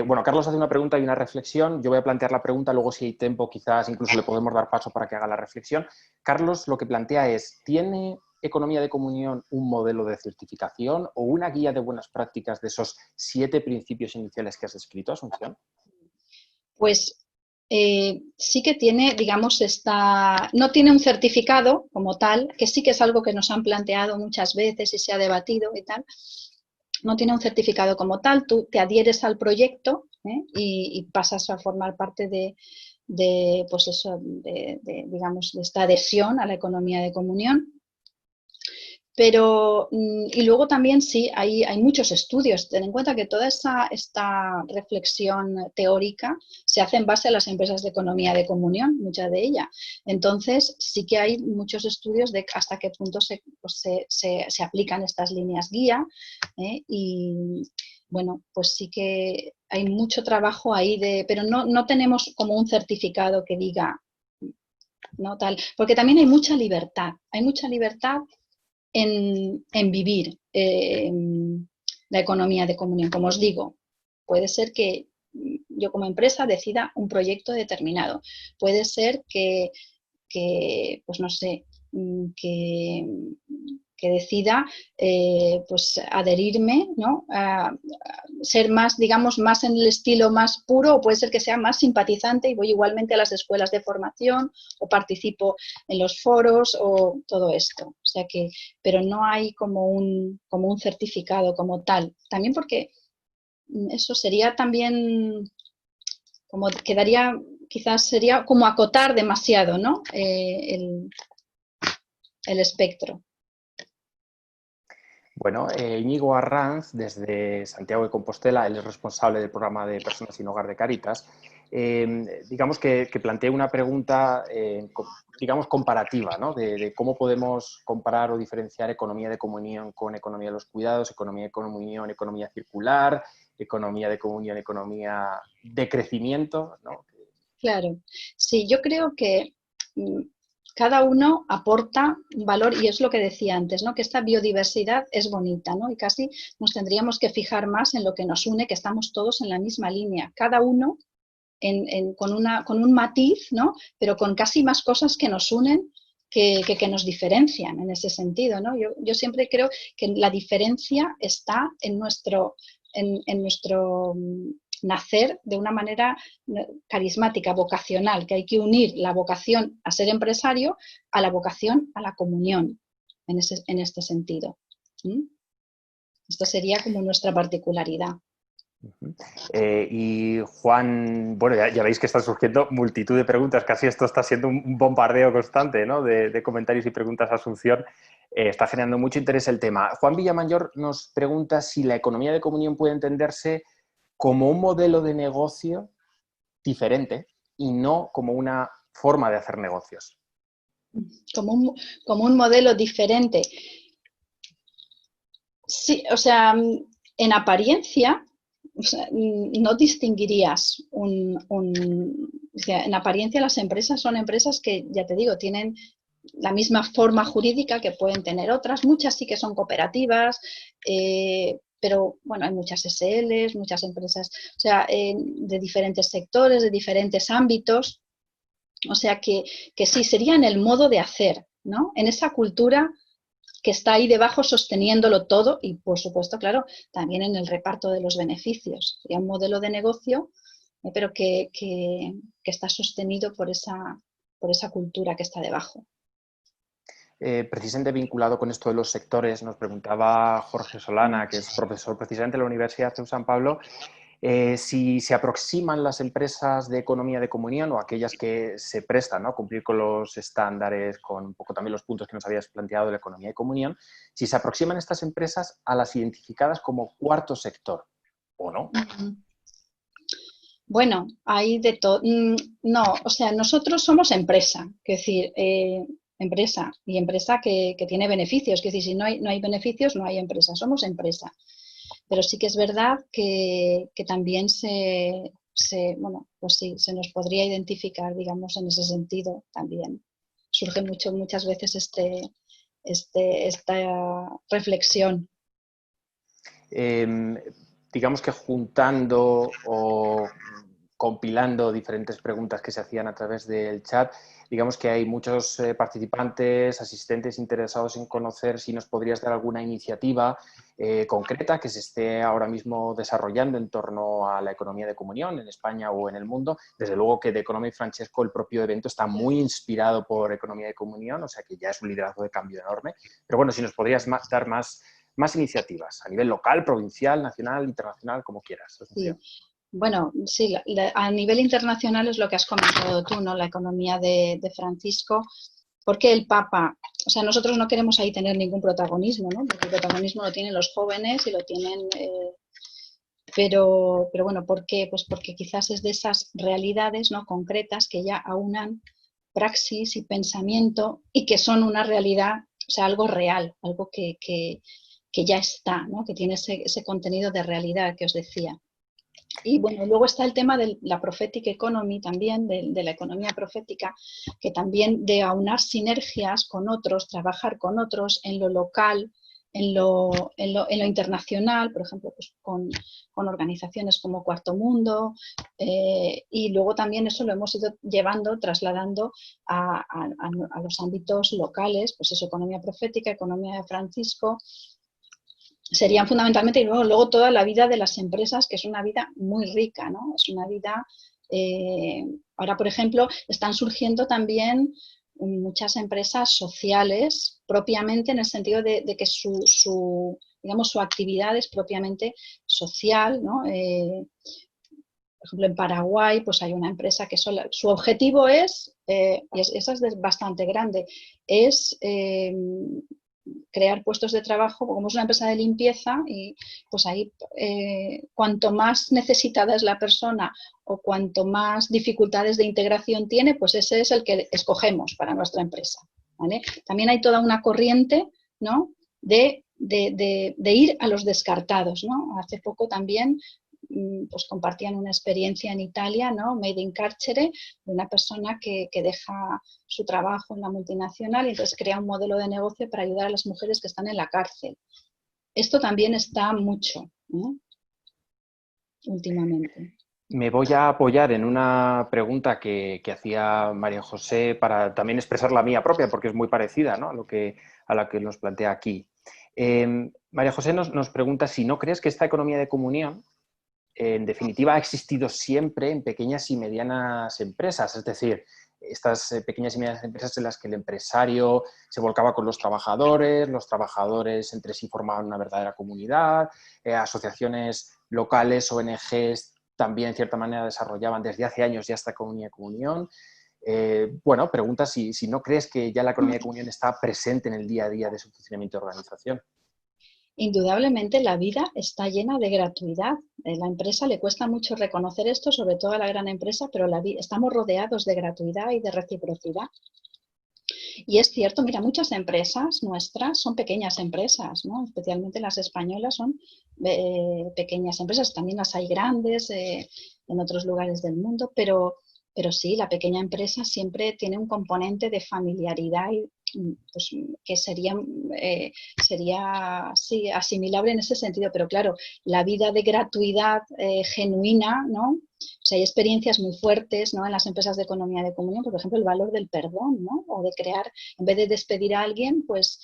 [SPEAKER 1] Bueno, Carlos hace una pregunta y una reflexión. Yo voy a plantear la pregunta, luego si hay tiempo quizás incluso le podemos dar paso para que haga la reflexión. Carlos lo que plantea es, ¿tiene economía de comunión un modelo de certificación o una guía de buenas prácticas de esos 7 principios iniciales que has descrito, Asunción?
[SPEAKER 2] Pues sí que tiene, digamos, no tiene un certificado como tal, que sí que es algo que nos han planteado muchas veces y se ha debatido y tal. No tiene un certificado como tal, tú te adhieres al proyecto, y pasas a formar parte pues eso, digamos, de esta adhesión a la economía de comunión. Pero, y luego también sí, hay muchos estudios. Ten en cuenta que toda esta reflexión teórica se hace en base a las empresas de economía de comunión, mucha de ella. Entonces, sí que hay muchos estudios de hasta qué punto se aplican estas líneas guía, y bueno, pues sí que hay mucho trabajo ahí, pero no tenemos como un certificado que diga, ¿no? Tal, porque también hay mucha libertad en vivir la economía de comunión. Como os digo, puede ser que yo como empresa decida un proyecto determinado. Puede ser pues no sé, que decida pues adherirme, ¿no? A ser más, digamos, más en el estilo más puro, o puede ser que sea más simpatizante y voy igualmente a las escuelas de formación o participo en los foros o todo esto. O sea que, pero no hay como un certificado como tal. También porque eso sería también como quedaría, quizás sería como acotar demasiado, ¿no? El espectro.
[SPEAKER 1] Bueno, Íñigo Arranz, desde Santiago de Compostela, él es responsable del programa de Personas sin Hogar de Cáritas, digamos que plantea una pregunta, digamos, comparativa, ¿no? De cómo podemos comparar o diferenciar economía de comunión con economía de los cuidados, economía de comunión, economía circular, economía de comunión, economía de crecimiento, ¿no?
[SPEAKER 2] Claro, sí, yo creo que cada uno aporta un valor y es lo que decía antes, ¿no? Que esta biodiversidad es bonita, ¿no? Y casi nos tendríamos que fijar más en lo que nos une, que estamos todos en la misma línea, cada uno con un matiz, ¿no? Pero con casi más cosas que nos unen que nos diferencian en ese sentido, ¿no? Yo siempre creo que la diferencia está en nuestro nacer de una manera carismática, vocacional, que hay que unir la vocación a ser empresario a la vocación a la comunión, en este sentido. Esto sería como nuestra particularidad.
[SPEAKER 1] Y Juan, bueno, ya veis que están surgiendo multitud de preguntas, casi esto está siendo un bombardeo constante, ¿no? de comentarios y preguntas a Asunción. Está generando mucho interés el tema. Juan Villamayor nos pregunta si la economía de comunión puede entenderse como un modelo de negocio diferente y no como una forma de hacer negocios.
[SPEAKER 2] Como un modelo diferente. Sí, o sea, en apariencia, o sea, no distinguirías o sea, en apariencia las empresas son empresas que, ya te digo, tienen la misma forma jurídica que pueden tener otras. Muchas sí que son cooperativas, pero bueno, hay muchas SLs, muchas empresas, o sea, de diferentes sectores, de diferentes ámbitos. O sea, que sí, sería en el modo de hacer, ¿no? En esa cultura que está ahí debajo sosteniéndolo todo y, por supuesto, claro, también en el reparto de los beneficios. Sería un modelo de negocio, pero que está sostenido por esa cultura que está debajo.
[SPEAKER 1] Precisamente vinculado con esto de los sectores, nos preguntaba Jorge Solana, que es profesor precisamente de la Universidad de San Pablo, si se aproximan las empresas de economía de comunión o aquellas que se prestan, ¿no?, a cumplir con los estándares, con un poco también los puntos que nos habías planteado de la economía de comunión, si se aproximan estas empresas a las identificadas como cuarto sector, ¿o no?
[SPEAKER 2] Bueno, hay de todo. No, o sea, nosotros somos empresa, es decir, empresa y empresa que tiene beneficios, es decir, si no hay beneficios, no hay empresa, somos empresa. Pero sí que es verdad que también bueno, pues sí, se nos podría identificar, digamos, en ese sentido también. Surge muchas veces esta reflexión.
[SPEAKER 1] Digamos que juntando o compilando diferentes preguntas que se hacían a través del chat, digamos que hay muchos participantes, asistentes interesados en conocer si nos podrías dar alguna iniciativa concreta que se esté ahora mismo desarrollando en torno a la economía de comunión en España o en el mundo. Desde luego que The Economy Francesco, el propio evento, está muy inspirado por economía de comunión, o sea que ya es un liderazgo de cambio enorme. Pero bueno, si nos podrías dar más iniciativas, a nivel local, provincial, nacional, internacional, como quieras.
[SPEAKER 2] Sí. Bueno, sí, a nivel internacional es lo que has comentado tú, ¿no? La economía de Francisco, porque el Papa, o sea, nosotros no queremos ahí tener ningún protagonismo, ¿no? Porque el protagonismo lo tienen los jóvenes y lo tienen, pero bueno, ¿por qué? Pues porque quizás es de esas realidades, ¿no?, concretas que ya aunan praxis y pensamiento y que son una realidad, o sea, algo real, algo que ya está, ¿no?, que tiene ese contenido de realidad que os decía. Y bueno, luego está el tema de la prophetic economy también, de la economía profética, que también de aunar sinergias con otros, trabajar con otros en lo local, en lo internacional, por ejemplo, pues con organizaciones como Cuarto Mundo, y luego también eso lo hemos ido llevando, trasladando a los ámbitos locales, pues eso, economía profética, economía de Francisco. Serían fundamentalmente, y luego toda la vida de las empresas, que es una vida muy rica, ¿no? Es una vida, ahora por ejemplo, están surgiendo también muchas empresas sociales, propiamente en el sentido de que su actividad es propiamente social, ¿no? Por ejemplo, en Paraguay pues hay una empresa que su objetivo es, y esa es bastante grande, es crear puestos de trabajo, como es una empresa de limpieza, y pues ahí cuanto más necesitada es la persona o cuanto más dificultades de integración tiene, pues ese es el que escogemos para nuestra empresa, ¿vale? También hay toda una corriente, ¿no?, de ir a los descartados, ¿no? Hace poco también pues compartían una experiencia en Italia, ¿no?, Made in Carcere, de una persona que deja su trabajo en la multinacional y entonces crea un modelo de negocio para ayudar a las mujeres que están en la cárcel. Esto también está mucho, ¿no?, últimamente.
[SPEAKER 1] Me voy a apoyar en una pregunta que hacía María José para también expresar la mía propia, porque es muy parecida, ¿no?, a la que nos plantea aquí. María José nos pregunta si no crees que esta economía de comunión, en definitiva, ha existido siempre en pequeñas y medianas empresas, es decir, estas pequeñas y medianas empresas en las que el empresario se volcaba con los trabajadores entre sí formaban una verdadera comunidad, asociaciones locales, ONGs, también en cierta manera desarrollaban desde hace años ya esta economía de comunión. Bueno, pregunta si no crees que ya la economía de comunión está presente en el día a día de su funcionamiento de organización.
[SPEAKER 2] Indudablemente la vida está llena de gratuidad. A la empresa le cuesta mucho reconocer esto, sobre todo a la gran empresa, pero estamos rodeados de gratuidad y de reciprocidad. Y es cierto, mira, muchas empresas nuestras son pequeñas empresas, ¿no? Especialmente las españolas son pequeñas empresas, también las hay grandes en otros lugares del mundo, pero sí, la pequeña empresa siempre tiene un componente de familiaridad y, pues, que sería sí, asimilable en ese sentido, pero claro, la vida de gratuidad genuina, ¿no? O sea, hay experiencias muy fuertes, ¿no?, en las empresas de economía de comunión, por ejemplo, el valor del perdón, ¿no?, o de crear, en vez de despedir a alguien, pues,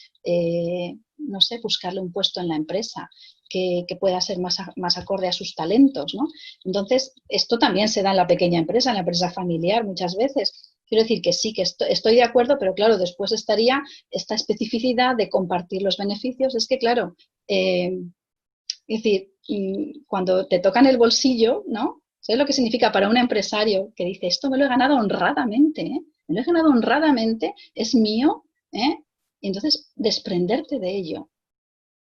[SPEAKER 2] no sé, buscarle un puesto en la empresa que pueda ser más acorde a sus talentos, ¿no? Entonces, esto también se da en la pequeña empresa, en la empresa familiar muchas veces. Quiero decir que sí, que estoy de acuerdo, pero claro, después estaría esta especificidad de compartir los beneficios. Es que, claro, es decir, cuando te tocan el bolsillo, ¿no?, ¿sabes lo que significa para un empresario que dice, esto me lo he ganado honradamente, ¿eh? Me lo he ganado honradamente, es mío, ¿eh? Y entonces desprenderte de ello.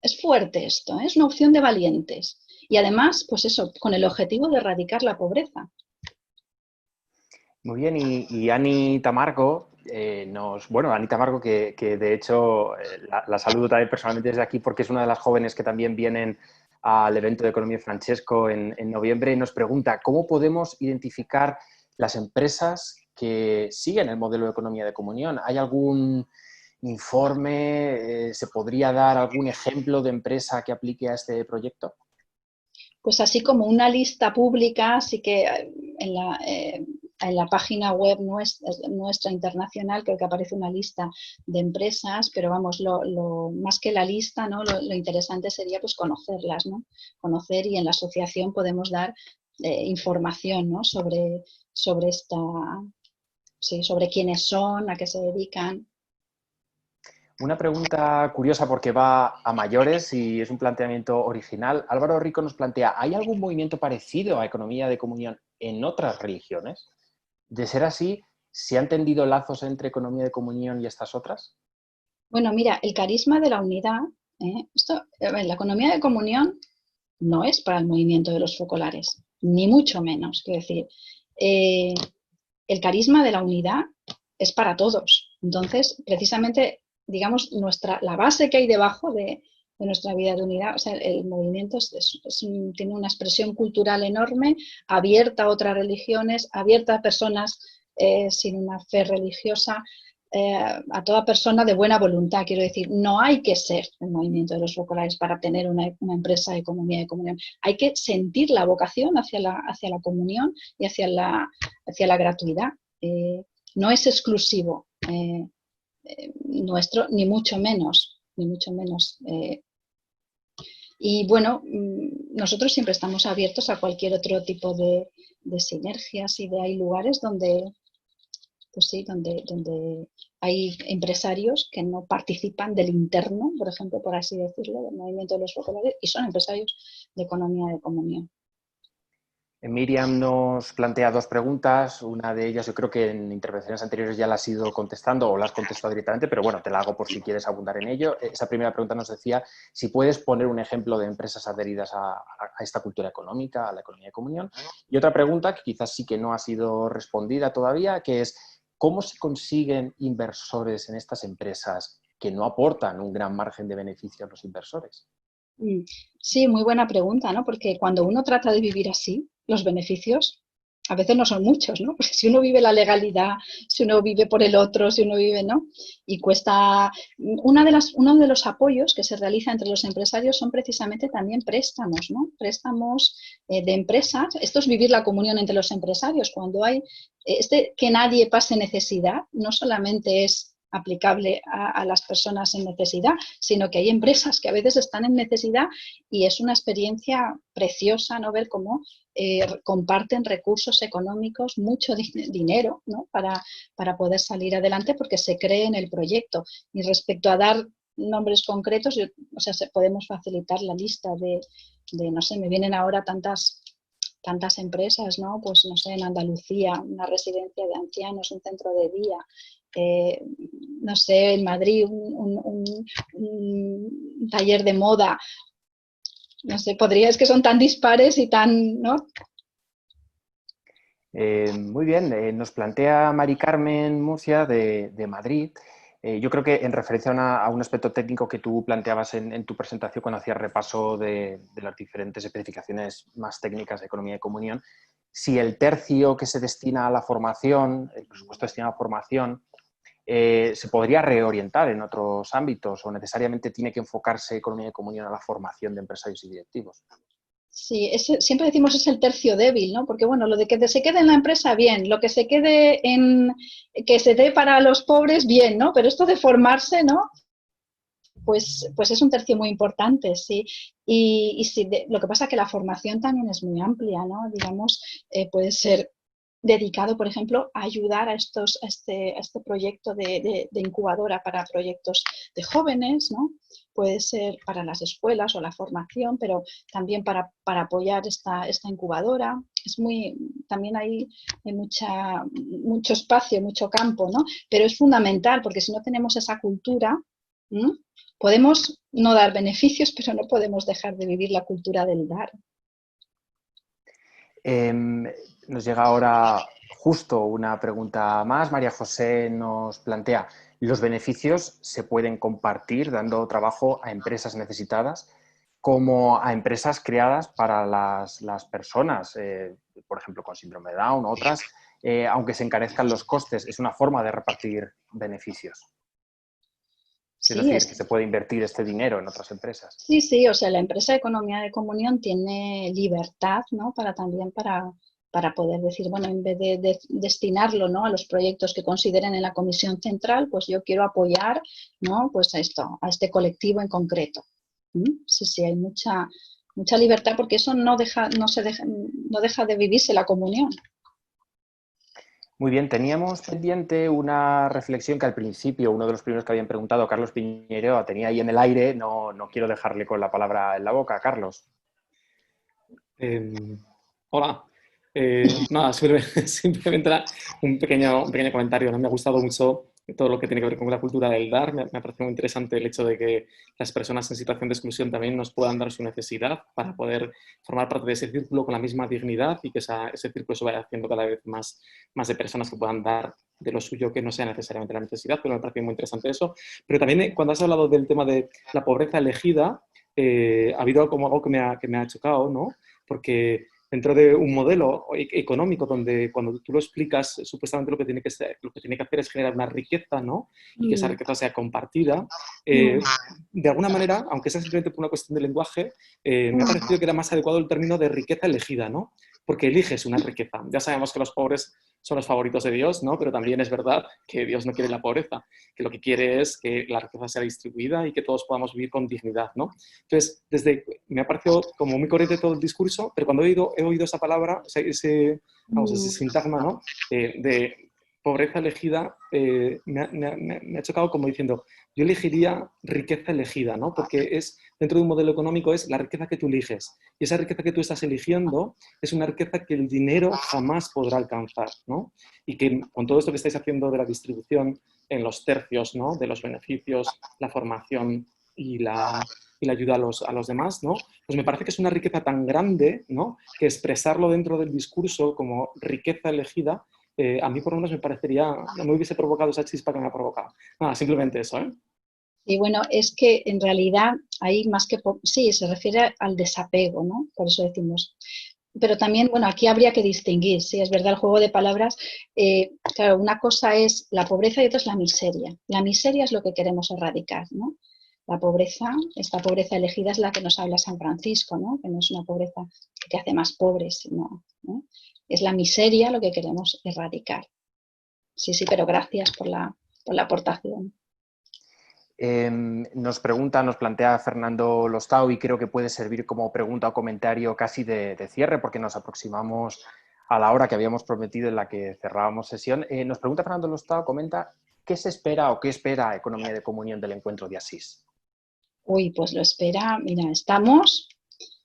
[SPEAKER 2] Es fuerte esto, ¿eh? Es una opción de valientes. Y además, pues eso, con el objetivo de erradicar la pobreza.
[SPEAKER 1] Muy bien, y Ani Tamargo Ani Tamargo, que de hecho la saludo también personalmente desde aquí porque es una de las jóvenes que también vienen al evento de Economía Francesco en noviembre, y nos pregunta cómo podemos identificar las empresas que siguen el modelo de economía de comunión. ¿Hay algún informe? ¿Se podría dar algún ejemplo de empresa que aplique a este proyecto?
[SPEAKER 2] Pues así como una lista pública, así que en la página web nuestra internacional creo que aparece una lista de empresas, pero vamos, lo más que la lista, ¿no?, lo interesante sería pues conocerlas, ¿no? Conocer, y en la asociación podemos dar información, ¿no?, sobre sobre quiénes son, a qué se dedican.
[SPEAKER 1] Una pregunta curiosa porque va a mayores y es un planteamiento original. Álvaro Rico nos plantea, ¿hay algún movimiento parecido a economía de comunión en otras religiones? De ser así, ¿se han tendido lazos entre economía de comunión y estas otras?
[SPEAKER 2] Bueno, mira, el carisma de la unidad, la economía de comunión no es para el movimiento de los focolares, ni mucho menos. Quiero decir, el carisma de la unidad es para todos. Entonces, precisamente, digamos, la base que hay debajo de nuestra vida de unidad, o sea, el movimiento tiene una expresión cultural enorme, abierta a otras religiones, abierta a personas sin una fe religiosa, a toda persona de buena voluntad. Quiero decir, no hay que ser el movimiento de los focolares para tener una empresa de economía de comunión. Hay que sentir la vocación hacia la comunión y hacia la gratuidad. No es exclusivo nuestro, ni mucho menos. Ni mucho menos. Y bueno, nosotros siempre estamos abiertos a cualquier otro tipo de sinergias, y hay lugares donde, pues sí, donde hay empresarios que no participan del interno, por ejemplo, por así decirlo, del movimiento de los focolares, y son empresarios de economía de comunión.
[SPEAKER 1] Miriam nos plantea dos preguntas. Una de ellas yo creo que en intervenciones anteriores ya la has ido contestando o la has contestado directamente, pero bueno, te la hago por si quieres abundar en ello. Esa primera pregunta nos decía si puedes poner un ejemplo de empresas adheridas a esta cultura económica, a la economía de comunión. Y otra pregunta que quizás sí que no ha sido respondida todavía, que es ¿cómo se consiguen inversores en estas empresas que no aportan un gran margen de beneficio a los inversores?
[SPEAKER 2] Sí, muy buena pregunta, ¿no? Porque cuando uno trata de vivir así, los beneficios a veces no son muchos, ¿no? Porque si uno vive la legalidad, si uno vive por el otro, si uno vive, ¿no? Y cuesta... uno de los apoyos que se realiza entre los empresarios son precisamente también préstamos, ¿no? Préstamos de empresas. Esto es vivir la comunión entre los empresarios. Cuando hay que nadie pase necesidad, no solamente es aplicable a las personas en necesidad, sino que hay empresas que a veces están en necesidad y es una experiencia preciosa, ¿no? Ver cómo comparten recursos económicos, mucho dinero, ¿no? para poder salir adelante porque se cree en el proyecto. Y respecto a dar nombres concretos, o sea, podemos facilitar la lista de, no sé, me vienen ahora tantas empresas, ¿no? Pues no sé, en Andalucía, una residencia de ancianos, un centro de día, no sé, en Madrid, un taller de moda. No sé, es que son tan dispares y tan, ¿no?
[SPEAKER 1] Muy bien, nos plantea Mari Carmen Murcia de Madrid. Yo creo que en referencia a un aspecto técnico que tú planteabas en tu presentación cuando hacías repaso de las diferentes especificaciones más técnicas de economía de comunión, si el tercio que se destina a la formación, el presupuesto destinado a formación, se podría reorientar en otros ámbitos o necesariamente tiene que enfocarse economía de comunión a la formación de empresarios y directivos.
[SPEAKER 2] Sí, siempre decimos es el tercio débil, ¿no? Porque bueno, lo de que se quede en la empresa, bien, lo que se quede que se dé para los pobres, bien, ¿no? Pero esto de formarse, ¿no? Pues es un tercio muy importante, sí. Y sí, lo que pasa es que la formación también es muy amplia, ¿no? Digamos, puede ser dedicado, por ejemplo, a ayudar a este proyecto de incubadora para proyectos de jóvenes, ¿no? Puede ser para las escuelas o la formación, pero también para apoyar esta incubadora. También hay mucho espacio, mucho campo, ¿no? Pero es fundamental porque si no tenemos esa cultura, ¿no? Podemos no dar beneficios, pero no podemos dejar de vivir la cultura del dar.
[SPEAKER 1] Nos llega ahora justo una pregunta más. María José nos plantea, ¿los beneficios se pueden compartir dando trabajo a empresas necesitadas como a empresas creadas para las personas, por ejemplo, con síndrome de Down o otras, aunque se encarezcan los costes? Es una forma de repartir beneficios. Es
[SPEAKER 2] Sí,
[SPEAKER 1] decir, que se puede invertir este dinero en otras empresas.
[SPEAKER 2] Sí, o sea, la empresa de economía de comunión tiene libertad, ¿no? También para poder decir, bueno, en vez de destinarlo, ¿no? a los proyectos que consideren en la comisión central, pues yo quiero apoyar, ¿no? Pues a este colectivo en concreto. Sí, hay mucha libertad porque eso no deja de vivirse la comunión.
[SPEAKER 1] Muy bien, teníamos pendiente una reflexión que al principio, uno de los primeros que habían preguntado, Carlos Piñero, tenía ahí en el aire. No quiero dejarle con la palabra en la boca. Carlos.
[SPEAKER 4] Hola. Nada, simplemente un pequeño comentario. ¿No? Me ha gustado mucho todo lo que tiene que ver con la cultura del dar. Me ha parecido muy interesante el hecho de que las personas en situación de exclusión también nos puedan dar su necesidad para poder formar parte de ese círculo con la misma dignidad y que ese círculo se vaya haciendo cada vez más de personas que puedan dar de lo suyo que no sea necesariamente la necesidad, pero me parece muy interesante eso. Pero también cuando has hablado del tema de la pobreza elegida, ha habido como algo que me ha chocado, ¿no? Porque dentro de un modelo económico donde cuando tú lo explicas, supuestamente lo que tiene que hacer es generar una riqueza, ¿no? Y que esa riqueza sea compartida. De alguna manera, aunque sea simplemente por una cuestión de lenguaje, me ha parecido que era más adecuado el término de riqueza elegida, ¿no? Porque eliges una riqueza. Ya sabemos que los pobres son los favoritos de Dios, ¿no? Pero también es verdad que Dios no quiere la pobreza, que lo que quiere es que la riqueza sea distribuida y que todos podamos vivir con dignidad, ¿no? Entonces, me ha parecido como muy corriente todo el discurso, pero cuando he oído esa palabra, ese sintagma, ¿no? pobreza elegida me ha chocado como diciendo, yo elegiría riqueza elegida, ¿no? Porque es, dentro de un modelo económico es la riqueza que tú eliges. Y esa riqueza que tú estás eligiendo es una riqueza que el dinero jamás podrá alcanzar, ¿no? Y que con todo esto que estáis haciendo de la distribución en los tercios, ¿no? De los beneficios, la formación y la ayuda a los demás, ¿no? Pues me parece que es una riqueza tan grande, ¿no? Que expresarlo dentro del discurso como riqueza elegida, a mí por lo menos me parecería, no me hubiese provocado esa chispa que me ha provocado. Nada, simplemente eso, ¿eh?
[SPEAKER 2] Y bueno, es que en realidad hay más que, sí, se refiere al desapego, ¿no? Por eso decimos. Pero también, bueno, aquí habría que distinguir, sí, es verdad, el juego de palabras. Claro, una cosa es la pobreza y otra es la miseria. La miseria es lo que queremos erradicar, ¿no? La pobreza, esta pobreza elegida es la que nos habla San Francisco, ¿no? Que no es una pobreza que te hace más pobre, sino, ¿no? Es la miseria lo que queremos erradicar. Sí, sí, pero gracias por la aportación.
[SPEAKER 1] Nos plantea Fernando Lostau, y creo que puede servir como pregunta o comentario casi de cierre, porque nos aproximamos a la hora que habíamos prometido en la que cerrábamos sesión. Nos pregunta Fernando Lostau, comenta, ¿qué se espera o qué espera Economía de Comunión del encuentro de Asís?
[SPEAKER 2] Uy, pues lo espera, mira, estamos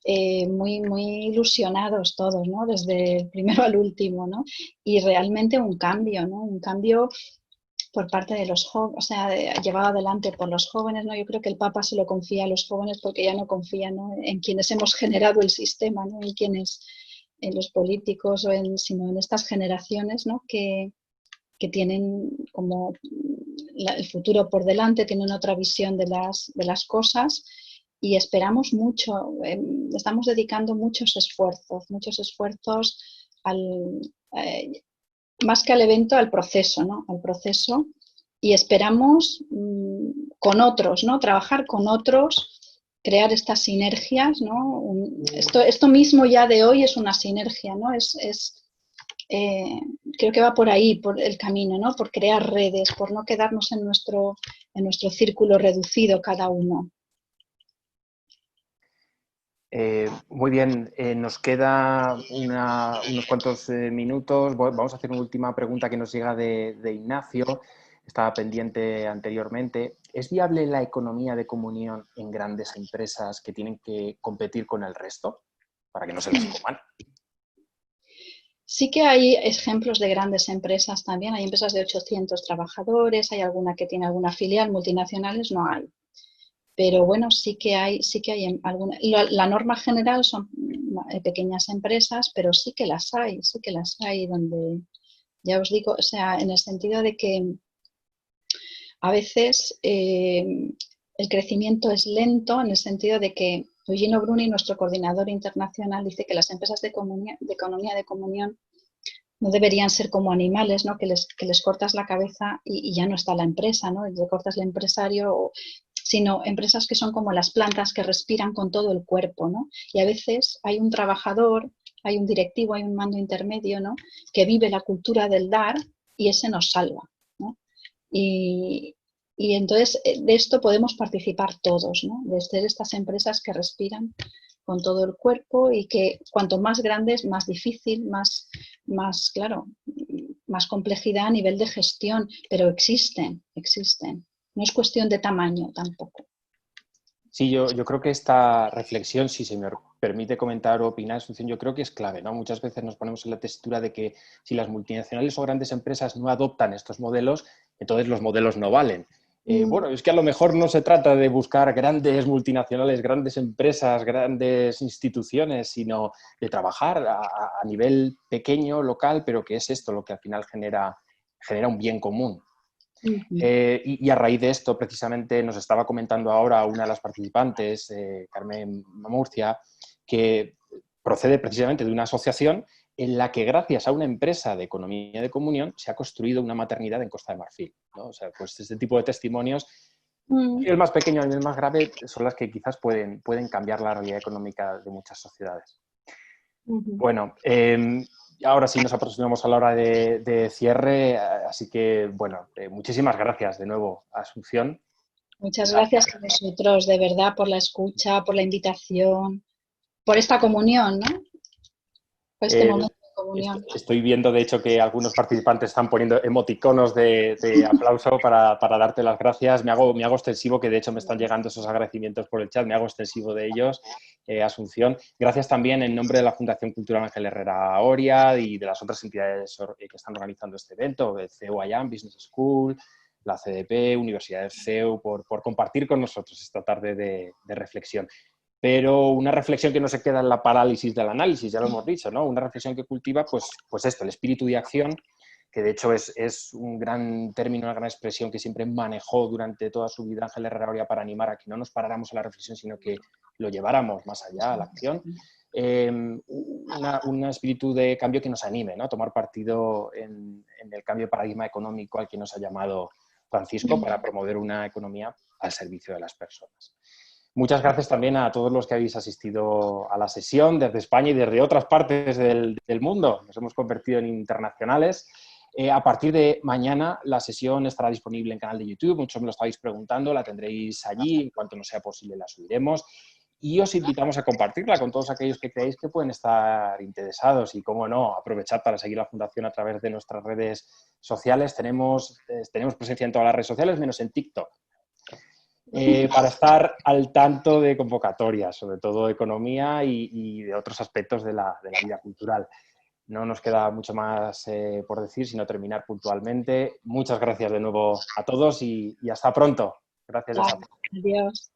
[SPEAKER 2] muy, muy ilusionados todos, ¿no? Desde el primero al último, ¿no? Y realmente un cambio, ¿no? Un cambio por parte de los jóvenes, o sea, llevado adelante por los jóvenes, ¿no? Yo creo que el Papa se lo confía a los jóvenes porque ya no confía, ¿no? En quienes hemos generado el sistema, ¿no? En quienes, en los políticos, sino en estas generaciones, ¿no? Que tienen como el futuro por delante, tienen otra visión de las cosas y esperamos mucho, estamos dedicando muchos esfuerzos más que al evento, al proceso, ¿no? Al proceso, y esperamos con otros, ¿no? Trabajar con otros, crear estas sinergias, ¿no? Esto mismo ya de hoy es una sinergia, ¿no? Creo que va por ahí, por el camino, ¿no? Por crear redes, por no quedarnos en nuestro círculo reducido cada uno.
[SPEAKER 1] Muy bien, nos queda unos cuantos minutos. Vamos a hacer una última pregunta que nos llega de Ignacio. Estaba pendiente anteriormente. ¿Es viable la economía de comunión en grandes empresas que tienen que competir con el resto para que no se les coman?
[SPEAKER 2] Sí que hay ejemplos de grandes empresas también. Hay empresas de 800 trabajadores, hay alguna que tiene alguna filial, multinacionales no hay. Pero bueno, sí que hay alguna. La norma general son pequeñas empresas, pero sí que las hay donde, ya os digo, o sea, en el sentido de que a veces el crecimiento es lento, en el sentido de que Eugenio Bruni, nuestro coordinador internacional, dice que las empresas de economía de comunión no deberían ser como animales, ¿no? Que les cortas la cabeza y ya no está la empresa, ¿no? Le cortas el empresario, sino empresas que son como las plantas que respiran con todo el cuerpo, ¿no? Y a veces hay un trabajador, hay un directivo, hay un mando intermedio, ¿no? Que vive la cultura del dar y ese nos salva, ¿no? Y entonces de esto podemos participar todos, ¿no? De ser estas empresas que respiran con todo el cuerpo y que cuanto más grandes, más difícil, claro, más complejidad a nivel de gestión, pero existen. No es cuestión de tamaño tampoco.
[SPEAKER 1] Sí, yo creo que esta reflexión, si se me permite comentar o opinar, Asunción, yo creo que es clave, ¿no? Muchas veces nos ponemos en la tesitura de que si las multinacionales o grandes empresas no adoptan estos modelos, entonces los modelos no valen. Bueno, es que a lo mejor no se trata de buscar grandes multinacionales, grandes empresas, grandes instituciones, sino de trabajar a nivel pequeño, local, pero que es esto lo que al final genera un bien común. Y a raíz de esto, precisamente, nos estaba comentando ahora una de las participantes, Carmen Murcia, que procede precisamente de una asociación en la que, gracias a una empresa de economía de comunión, se ha construido una maternidad en Costa de Marfil, ¿no? O sea, pues este tipo de testimonios, el más pequeño y el más grave, son las que quizás pueden cambiar la realidad económica de muchas sociedades. Bueno, ahora sí nos aproximamos a la hora de cierre, así que, bueno, muchísimas gracias de nuevo, Asunción.
[SPEAKER 2] Muchas gracias a vosotros, de verdad, por la escucha, por la invitación, por esta comunión, ¿no? Por este momento de comunión.
[SPEAKER 1] Estoy viendo, de hecho, que algunos participantes están poniendo emoticonos de aplauso para darte las gracias. Me hago extensivo, que de hecho me están llegando esos agradecimientos por el chat, me hago extensivo de ellos, Asunción. Gracias también en nombre de la Fundación Cultural Ángel Herrera Oria y de las otras entidades que están organizando este evento, el CEU IAM Business School, la CDP, Universidad del CEU, por compartir con nosotros esta tarde de reflexión. Pero una reflexión que no se queda en la parálisis del análisis, ya lo hemos dicho, ¿no? Una reflexión que cultiva, pues esto, el espíritu de acción, que de hecho es un gran término, una gran expresión que siempre manejó durante toda su vida Ángel Herrera Oria para animar a que no nos paráramos a la reflexión, sino que lo lleváramos más allá, a la acción. Un espíritu de cambio que nos anime, ¿no? A tomar partido en el cambio de paradigma económico al que nos ha llamado Francisco para promover una economía al servicio de las personas. Muchas gracias también a todos los que habéis asistido a la sesión desde España y desde otras partes del mundo. Nos hemos convertido en internacionales. A partir de mañana la sesión estará disponible en el canal de YouTube. Muchos me lo estáis preguntando, la tendréis allí. En cuanto nos sea posible la subiremos. Y os invitamos a compartirla con todos aquellos que creáis que pueden estar interesados. Y, cómo no, aprovechad para seguir la Fundación a través de nuestras redes sociales. Tenemos presencia en todas las redes sociales, menos en TikTok. Para estar al tanto de convocatorias, sobre todo de economía y de otros aspectos de la vida cultural. No nos queda mucho más por decir, sino terminar puntualmente. Muchas gracias de nuevo a todos y hasta pronto. Gracias.
[SPEAKER 2] Adiós.